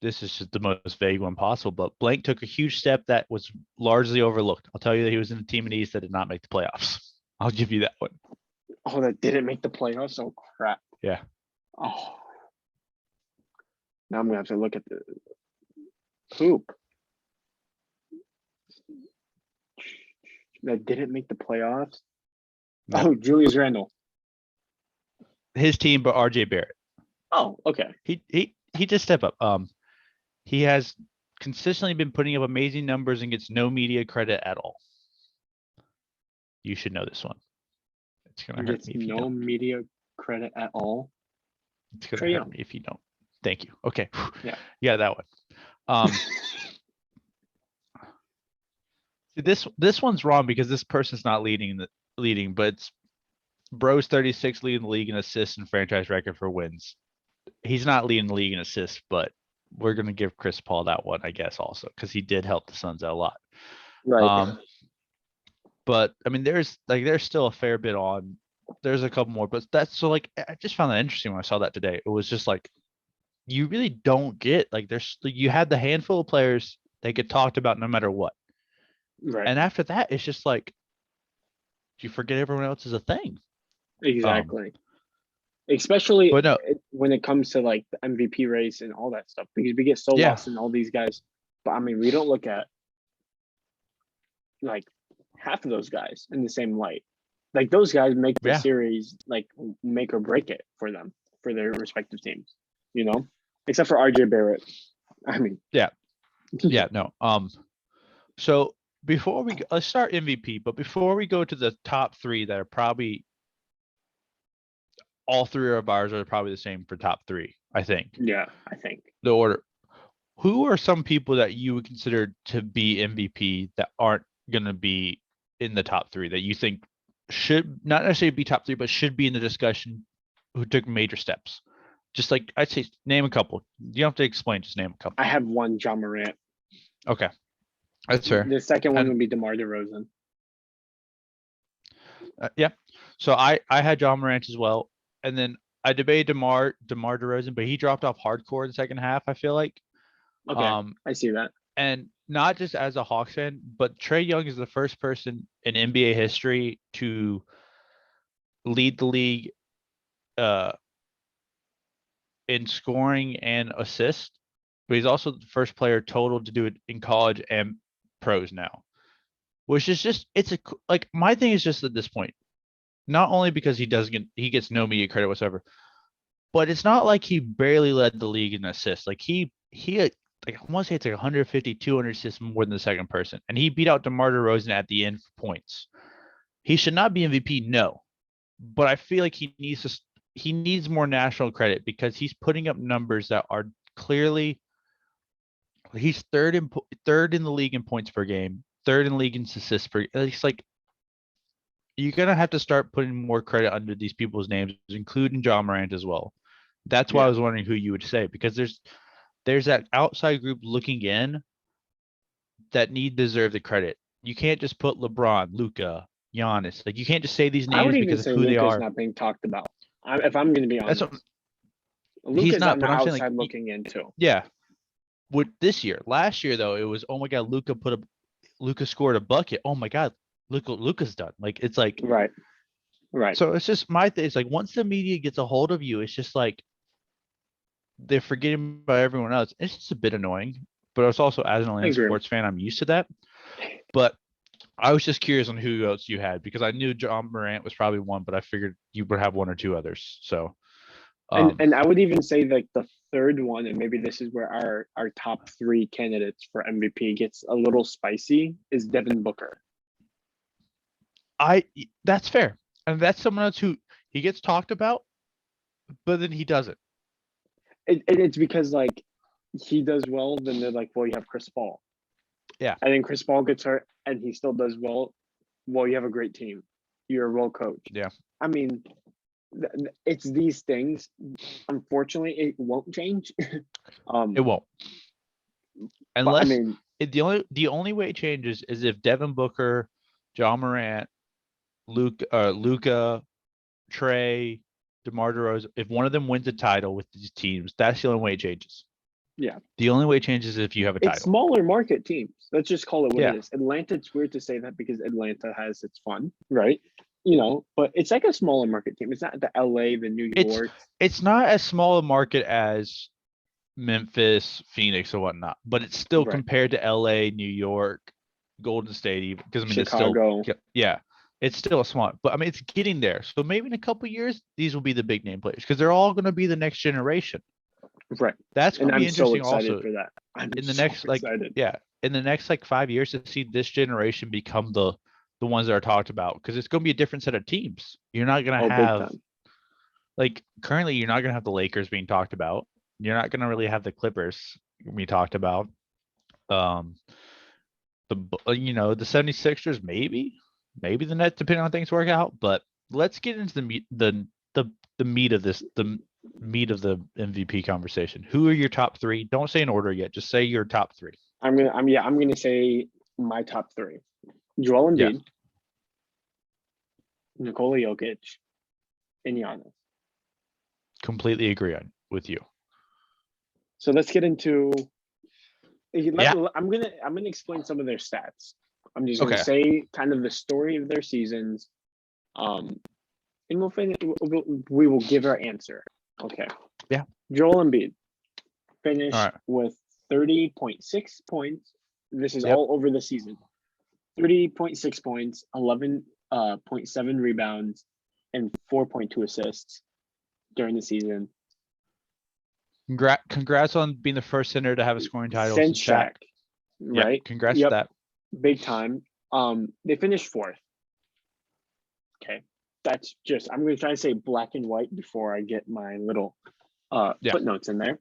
this is just the most vague one possible, but blank took a huge step that was largely overlooked. I'll tell you that he was in the team in the East that did not make the playoffs. I'll give you that one. Oh, that didn't make the playoffs? Oh, crap. Yeah. Oh. Now I'm going to have to look at the hoop. That didn't make the playoffs? No. Oh, Julius Randle. His team, but RJ Barrett. Oh, okay. He just stepped up. He has consistently been putting up amazing numbers and gets no media credit at all. You should know this one. It's gonna hurt me if you no don't. media credit at all. It's gonna Trae hurt Young. me if you don't. Thank you. Okay. Yeah. Yeah, that one. This one's wrong because this person's not leading, but it's Bro's 36 leading the league in assists and franchise record for wins. He's not leading the league in assists, but we're gonna give Chris Paul that one, I guess, also because he did help the Suns out a lot. Right. But I mean, there's still a fair bit on. There's a couple more, but that's so like I just found that interesting when I saw that today. It was just like you really don't get like you had the handful of players that get talked about no matter what. Right. And after that, it's just like you forget everyone else is a thing. Exactly. Especially no, when it comes to like the MVP race and all that stuff, because we get so lost in all these guys. But I mean, we don't look at like half of those guys in the same light. Like those guys make the series like make or break it for them, for their respective teams, you know, except for RJ Barrett. I mean, yeah, no. So before let's start MVP, but before we go to the top three that are probably all three of ours are probably the same for top three, I think. Yeah, I think. The order. Who are some people that you would consider to be MVP that aren't going to be in the top three that you think should not necessarily be top three, but should be in the discussion who took major steps? Just like I'd say, name a couple. You don't have to explain, just name a couple. I have one, John Morant. Okay. That's fair. The second one would be DeMar DeRozan. Yeah. So I had John Morant as well. And then I debated DeMar DeRozan, but he dropped off hardcore in the second half, I feel like. Okay, I see that. And not just as a Hawks fan, but Trae Young is the first person in NBA history to lead the league in scoring and assists. But he's also the first player total to do it in college and pros now. Which is just like my thing is just at this point, not only because he gets no media credit whatsoever, but it's not like he barely led the league in assists. Like he like I want to say it's like 150, 200 assists more than the second person, and he beat out DeMar DeRozan at the end for points. He should not be MVP, no, but I feel like he needs more national credit because he's putting up numbers that are clearly. He's third in the league in points per game, third in the league in assists per. It's like you're gonna have to start putting more credit under these people's names, including John Morant as well. That's why I was wondering who you would say, because there's that outside group looking in that deserve the credit. You can't just put LeBron, Luka, Giannis. Like you can't just say these names because of who they are. Not being talked about. If I'm going to be honest, Luka's not. But I'm outside saying like looking in too. Yeah. With this year, last year though, it was oh my god, Luka scored a bucket. Oh my god, Luka's done. Like it's like right. So it's just my thing. It's like once the media gets a hold of you, it's just like they're forgetting about everyone else. It's just a bit annoying, but it's also as an Atlanta sports fan, I'm used to that. But I was just curious on who else you had because I knew John Morant was probably one, but I figured you would have one or two others. So, and I would even say like the third one, and maybe this is where our top three candidates for MVP gets a little spicy, is Devin Booker. That's fair, and that's someone else who he gets talked about, but then he doesn't. It's because like he does well, then they're like, well, you have Chris Paul. Yeah. And then Chris Paul gets hurt and he still does well. well, you have a great team. You're well coached. Yeah. I mean, it's these things. Unfortunately, it won't change. It won't. But I Unless mean, the only way it changes is if Devin Booker, John Morant, Luca, Trey, DeMar DeRozan, if one of them wins a title with these teams, that's the only way it changes. yeah, The only way it changes is if you have a it's title. smaller market teams. Let's just call it what Yeah. it is. Atlanta, it's weird to say that because Atlanta has its fun, right? You know, but it's like a smaller market team. It's not the LA, the New York. It's not as small a market as Memphis, Phoenix, or whatnot, but it's still Right. compared to LA, New York, Golden State, because I mean Chicago. it's still it's still a small, but I mean it's getting there. So maybe in a couple of years, these will be the big name players because they're all going to be the next generation. Right. That's going And to be I'm so interesting excited also for that. I'm in the so next excited. in the next 5 years to see this generation become the ones that are talked about, because it's going to be a different set of teams. You're not going to Oh, big have time. like currently you're not going to have the Lakers being talked about. You're not going to really have the Clippers we talked about. The 76ers maybe the Nets, depending on things work out. But let's get into the meat of this, the meat of the MVP conversation. Who are your top three? Don't say an order yet. Just say your top three. I'm gonna say my top three: Joel Embiid, Yeah. Nikola Jokic, and Giannis. Completely agree with you. So let's get into. Yeah. I'm gonna explain some of their stats. I'm just gonna Okay. say kind of the story of their seasons, and we will give our answer. Okay. Yeah. Joel Embiid finished All right. with 30.6 points. This is Yep. all over the season. 30.6 points, 11.7 rebounds, and 4.2 assists during the season. Congrats on being the first center to have a scoring title Since Shaq, right? Yeah, congrats to that. Big time. They finished fourth. Okay. That's just, I'm going to try to say black and white before I get my little footnotes in there.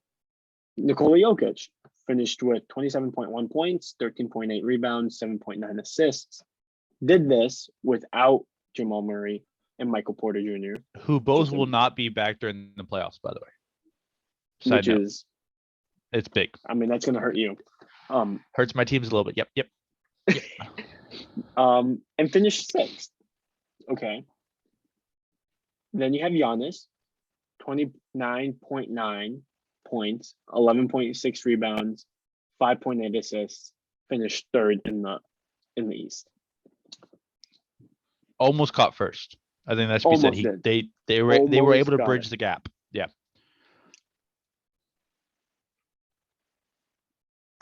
Nikola Jokic finished with 27.1 points, 13.8 rebounds, 7.9 assists. Did this without Jamal Murray and Michael Porter Jr., who both will not be back during the playoffs, by the way. Which is, it's big. I mean, that's going to hurt you. Hurts my teams a little bit. Yep. And finished sixth. Okay. Then you have Giannis, 29.9 points, 11.6 rebounds, 5.8 assists, finished third in the East. Almost caught first. I think that's what he said. They were able to bridge the gap. Yeah.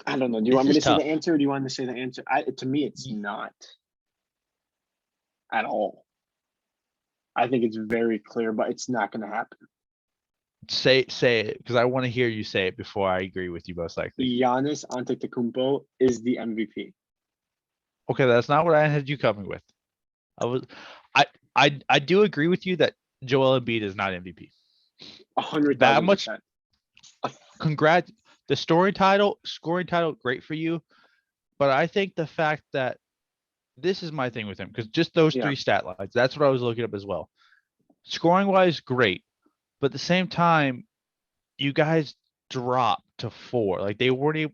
I don't know. Do you want me to say the answer, or do you want to say the answer? To me, it's not at all. I think it's very clear, but it's not going to happen. Say it, because I want to hear you say it before I agree with you most likely. Giannis Antetokounmpo is the MVP. Okay, that's not what I had you coming with. I do agree with you that Joel Embiid is not MVP. 100,000%. That much. Congrats. The scoring title, great for you. But I think the fact that this is my thing with him, because just those three stat lines, that's what I was looking up as well. Scoring wise, great. But at the same time, you guys dropped to 4. Like they weren't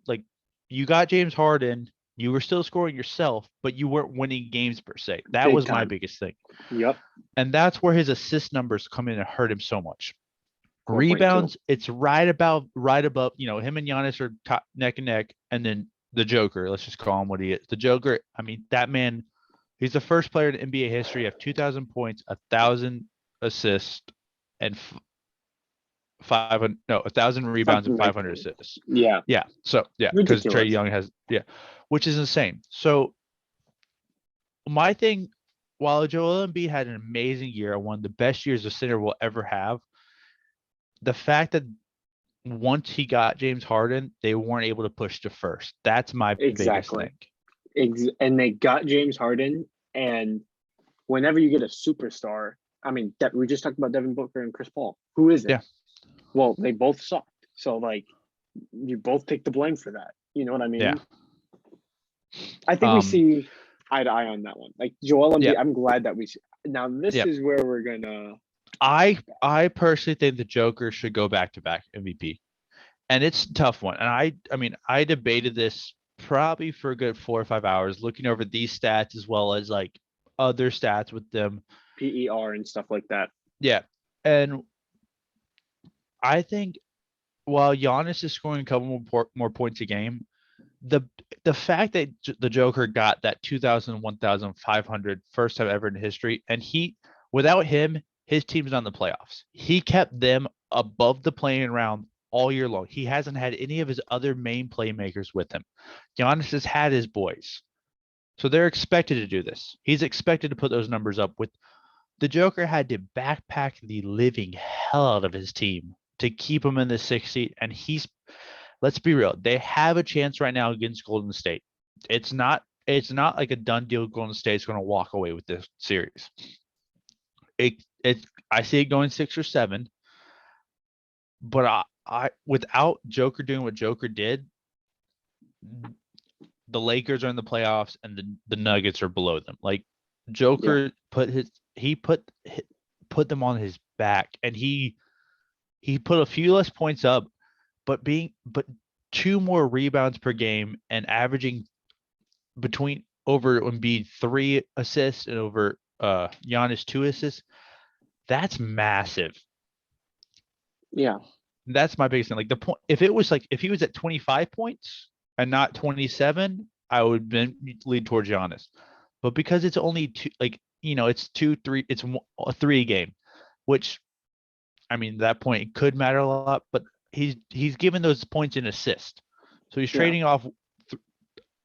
you got James Harden, you were still scoring yourself, but you weren't winning games per se. That was my biggest thing. Yep. And that's where his assist numbers come in and hurt him so much. 4.2. Rebounds, it's right above, him and Giannis are neck and neck, and then the Joker, let's just call him what he is. The Joker, I mean, that man, he's the first player in NBA history to have 2,000 points, 1,000 assists, and 1,000 rebounds and 500 assists. Yeah. Yeah. So because Trae Young has, which is insane. So my thing, while Joel Embiid had an amazing year, one of the best years a center will ever have, the fact that once he got James Harden, they weren't able to push to first. That's my biggest thing. And they got James Harden, and whenever you get a superstar, I mean, we just talked about Devin Booker and Chris Paul. Who is it? Yeah. Well, they both sucked. So, you both take the blame for that. You know what I mean? Yeah. I think we see eye to eye on that one. Like Joel Embiid, Yeah. I'm glad that we. Now this Yeah. is where we're gonna. I personally think the Joker should go back to back MVP. And it's a tough one. And I mean, I debated this probably for a good 4 or 5 hours, looking over these stats as well as like other stats with them. PER and stuff like that. Yeah. And I think while Giannis is scoring a couple more points a game, the the fact that the Joker got that 2,000, 1,500 first time ever in history, and without him, his team's not in the playoffs. He kept them above the playing round all year long. He hasn't had any of his other main playmakers with him. Giannis has had his boys. So they're expected to do this. He's expected to put those numbers up with the Joker had to backpack the living hell out of his team to keep him in the 6th seat. And let's be real, they have a chance right now against Golden State. It's not like a done deal. Golden State's going to walk away with this series. I see it going 6 or 7, but I without Joker doing what Joker did, the Lakers are in the playoffs and the Nuggets are below them. Like Joker put them on his back, and he put a few less points up, but 2 more rebounds per game and averaging between over Embiid 3 assists and over Giannis 2 assists. That's massive. Yeah. That's my biggest thing. Like the point, if he was at 25 points and not 27, I would lead towards Giannis. But because it's only 2, it's 2, 3, it's a 3 game, which, I mean, that point it could matter a lot, but he's given those points in assist. So he's trading off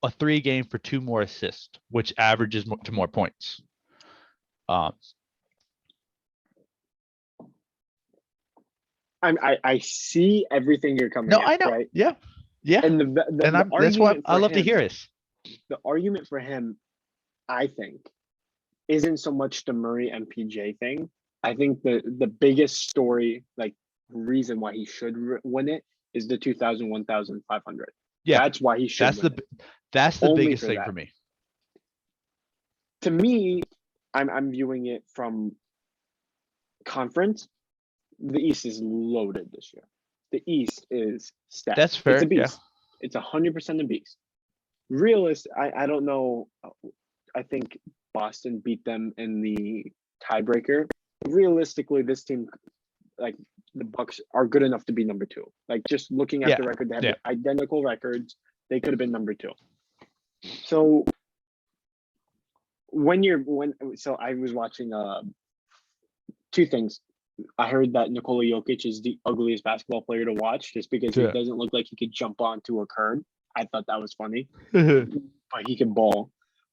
a 3 game for 2 more assists, which averages to more points. I see everything you're coming. No, I know. Right? Yeah. And that's why I love to hear it. The argument for him, I think, isn't so much the Murray MPJ thing. I think the biggest story, like reason why he should win it, is the 2,000, 1,500. Yeah, that's why he should. That's the biggest thing for me. To me, I'm viewing it from conference. The East is loaded this year. The East is stacked. That's fair. It's a beast. Yeah. It's 100% a beast. I don't know. I think Boston beat them in the tiebreaker. Realistically, this team, like the Bucks, are good enough to be number 2. Like just looking at the record, they have identical records. They could have been number 2. So so I was watching 2 things. I heard that Nikola Jokic is the ugliest basketball player to watch just because he doesn't look like he could jump onto a curb. I thought that was funny, but he can ball.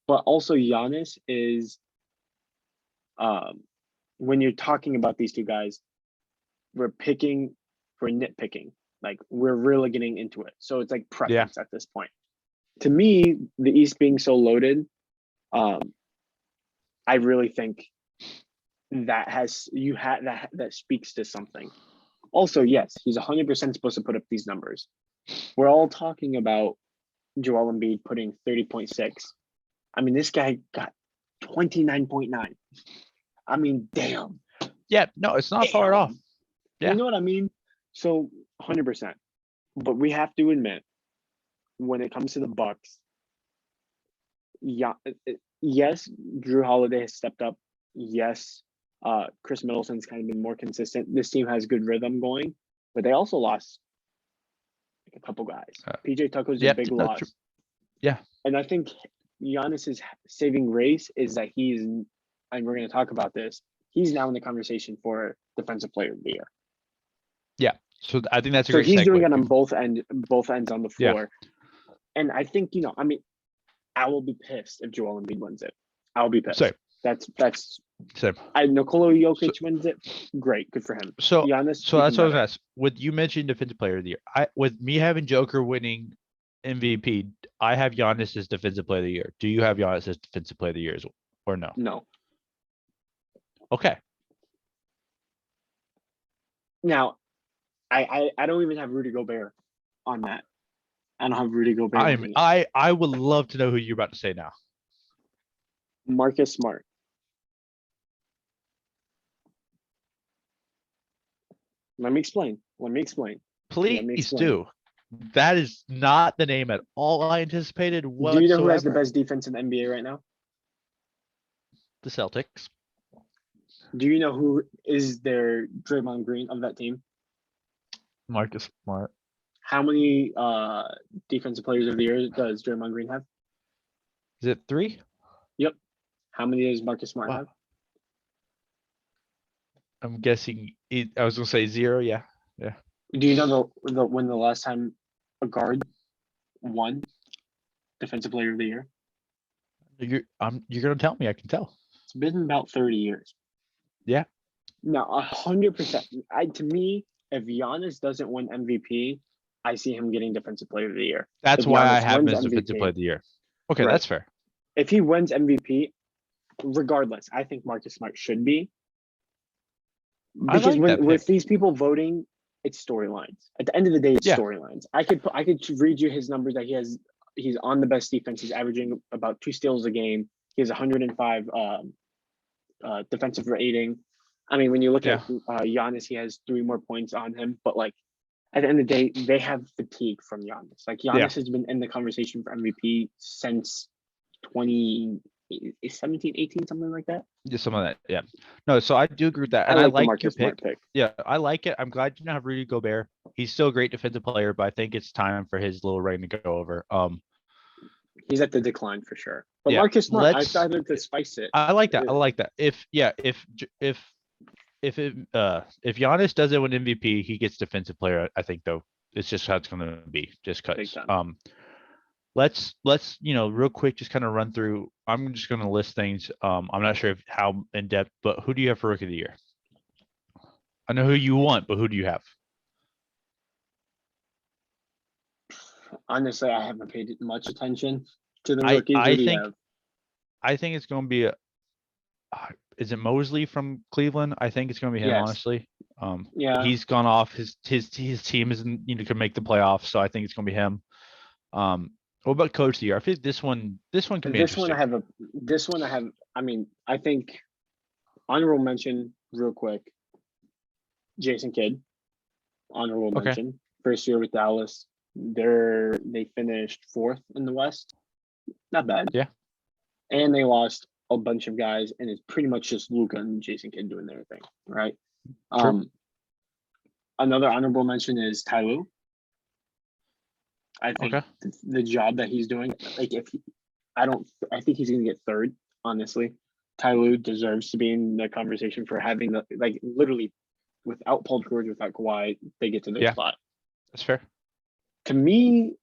But also Giannis is, when you're talking about these 2 guys, we're nitpicking. Like we're really getting into it. So it's like preference at this point. To me, the East being so loaded, I really think that speaks to something. Also, yes, he's 100% supposed to put up these numbers. We're all talking about Joel Embiid putting 30.6. I mean, this guy got 29.9. I mean, damn. Yeah, no, it's not far off. Yeah. You know what I mean? So 100%. But we have to admit, when it comes to the Bucks, yes, Drew Holiday has stepped up. Yes, Chris Middleton's kind of been more consistent. This team has good rhythm going, but they also lost a couple guys. PJ Tucker's a big loss. Yeah. And I think Giannis's saving grace is that and we're going to talk about this, he's now in the conversation for Defensive Player of the Year. Yeah. So I think that's a great he's segue. Doing it on both ends on the floor. Yeah. And I think, I will be pissed if Joel Embiid wins it. I'll be pissed. Same. That's same. Nikola Jokic wins it. Great, good for him. So Giannis, so that's what I was asked. With you mentioned Defensive Player of the Year, with me having Joker winning MVP, I have Giannis as Defensive Player of the Year. Do you have Giannis as Defensive Player of the Year or no? No. Okay. Now, I don't even have Rudy Gobert on that. I don't have Rudy Gobert. I would love to know who you're about to say now. Marcus Smart. Let me explain. Please do. That is not the name at all I anticipated whatsoever. Do you know who has the best defense in the NBA right now? The Celtics. Do you know who is their Draymond Green of that team? Marcus Smart. How many defensive players of the year does Draymond Green have? Is it 3? Yep. How many does Marcus Smart have? I'm guessing. I was gonna say 0. Yeah. Do you know when the last time a guard won Defensive Player of the Year? You're gonna tell me. I can tell. It's been about 30 years. Yeah. No, 100%. To me, if Giannis doesn't win MVP, I see him getting Defensive Player of the Year. That's If why Giannis I have him wins as Defensive MVP, Player of the Year. Okay, Right. that's fair. If he wins MVP, regardless, I think Marcus Smart should be. I Because like that with pick. these people voting, it's storylines. At the end of the day, it's Yeah. storylines. I could read you his numbers that he has. He's on the best defense. He's averaging about 2 steals a game. He has 105 defensive rating. I mean, when you look at Giannis, he has 3 more points on him. But like at the end of the day, they have fatigue from Giannis. Like Giannis has been in the conversation for MVP since 2017, 18, something like that. Just some of that. Yeah. No, so I do agree with that. And I like your Marcus Smart pick. Yeah, I like it. I'm glad you don't have Rudy Gobert. He's still a great defensive player, but I think it's time for his little reign to go over. He's at the decline for sure. But Yeah, Marcus Smart, I decided to spice it. I like that. I like that. If Giannis doesn't win MVP, he gets defensive player. I think though it's just how it's going to be. Just because. Let's real quick just kind of run through. I'm just going to list things. I'm not sure how in depth, but who do you have for Rookie of the Year? I know who you want, but who do you have? Honestly, I haven't paid much attention to the rookies. I think it's going to be is it Mosley from Cleveland? I think it's going to be him, honestly. Yeah. He's gone off. His team isn't could make the playoffs, so I think it's going to be him. What about Coach of the Year? I think this one can be interesting. I think honorable mention real quick. Jason Kidd, honorable mention. First year with Dallas. They finished 4th in the West. Not bad. Yeah. And they lost a bunch of guys, and it's pretty much just Luka and Jason Kidd doing their thing, right? True. Another honorable mention is Ty Lue. I think the job that he's doing, like I think he's going to get 3rd, honestly. Ty Lue deserves to be in the conversation for having literally without Paul George, without Kawhi, they get to their spot. That's fair. To me,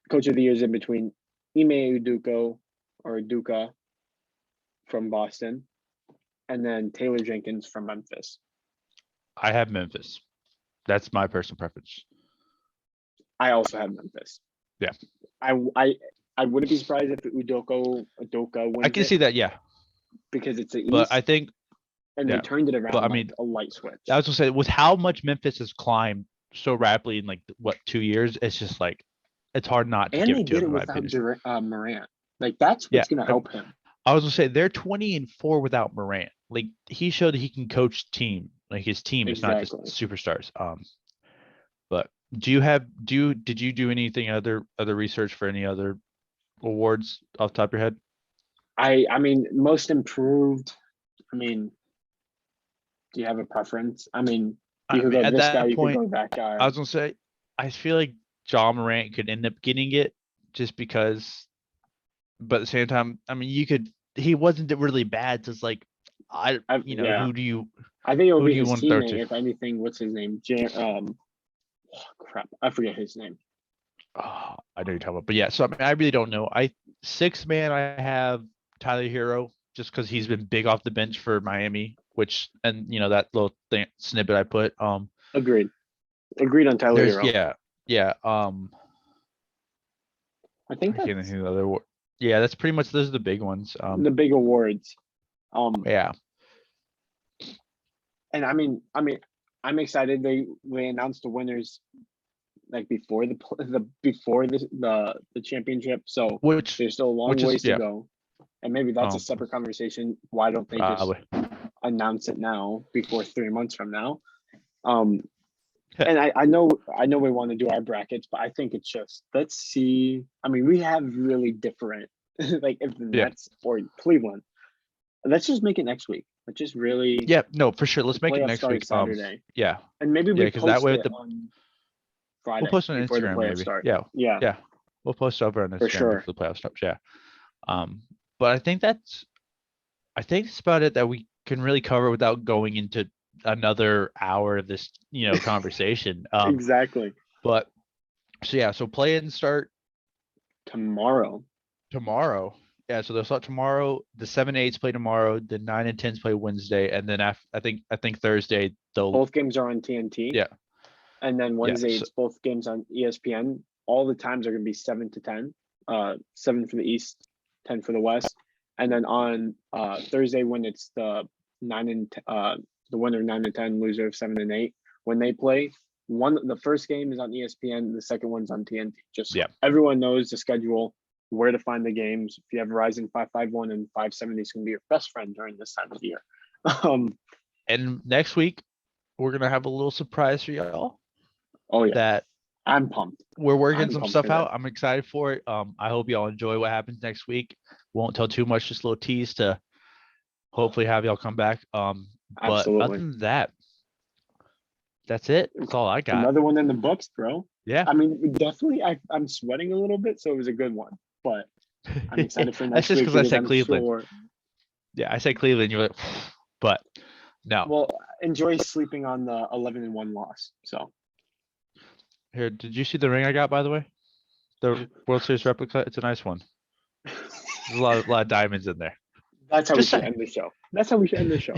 Coach of the Year is in between Ime Udoka from Boston, and then Taylor Jenkins from Memphis. I have Memphis. That's my personal preference. I also have Memphis. Yeah. I wouldn't be surprised if Udoka wins. I can see that, yeah. Because it's the East. But I think they turned it around a light switch. I was gonna say, with how much Memphis has climbed so rapidly in 2 years, it's just like it's hard not to give it to him. And they did it without Morant. That's what's gonna help him. I was gonna say they're 20-4 without Morant. He showed that he can coach team. His team is not just superstars. But did you do anything other research for any other awards off the top of your head? I mean, most improved. I mean, do you have a preference? I mean, you could go this guy, you could go that guy. I was gonna say, I feel like Ja Morant could end up getting it just because, but at the same time, I mean, he wasn't really bad. Just who do you? I think it would be his teammate, if anything. What's his name? Crap, I forget his name. Oh, I know you're talking about, but yeah. So I mean, I really don't know. 6th man, I have Tyler Hero just because he's been big off the bench for Miami, that little snippet I put. Agreed on Tyler Hero. Yeah. I think that's that's pretty much those are the big ones. The big awards. Yeah. And I mean, I'm excited they announced the winners before the championship. So there's still a long ways to go. And maybe that's a Oh, separate conversation. Why don't they just probably. announce it now before 3 months from now? And I know we want to do our brackets, but I think it's just, let's see. I mean, we have really different, like if the Yeah. Nets or Cleveland, let's just make it next week. Let's just really, Yeah, no, for sure. Let's the make it playoff next starts week. Saturday. Yeah, And maybe yeah, we because that post way it the on we'll Friday post on before the Instagram playoffs maybe. start. Yeah, Yeah, yeah, we'll post over on for Instagram sure. before the playoffs starts. Yeah. But I think that's about it that we can really cover without going into another hour of this, conversation. Exactly. But so yeah, so play-in start Tomorrow. tomorrow. Yeah, so they'll start tomorrow. The 7-8s play tomorrow. The 9 and 10s play Wednesday, and then I think Thursday they'll. Both games are on TNT. Yeah. And then Yeah, Wednesday, so- it's both games on ESPN. All the times are going to be 7 to 10. 7 for the East, 10 for the West. And then on Thursday, when it's the 9 and the winner of 9 and 10, loser of 7 and 8, when they play, the first game is on ESPN, the second one's on TNT. Just so Yeah. everyone knows the schedule, where to find the games. If you have Verizon 551 and 570, it's going to be your best friend during this time of year. And next week we're gonna have a little surprise for y'all. Oh yeah, That I'm pumped. we're working I'm some pumped stuff for that. out. I'm excited for it. I hope y'all enjoy what happens next week. Won't tell too much, just a little tease to hopefully have y'all come back. But Absolutely. other than that, that's it. That's all I got. Another one in the books, bro. Yeah. I mean, definitely, I'm sweating a little bit, so it was a good one. But I'm excited for That's next just week because I said I'm Cleveland. sure. Yeah, I said Cleveland. You're like, but no. Well, enjoy sleeping on the 11-1 loss. So Here, did you see the ring I got, by the way? The World Series replica. It's a nice one. There's a lot of diamonds in there. that's how Just we should saying. end the show. That's how we should end the show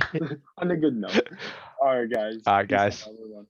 on a good note. All right, guys. All right, Peace out, guys. everyone.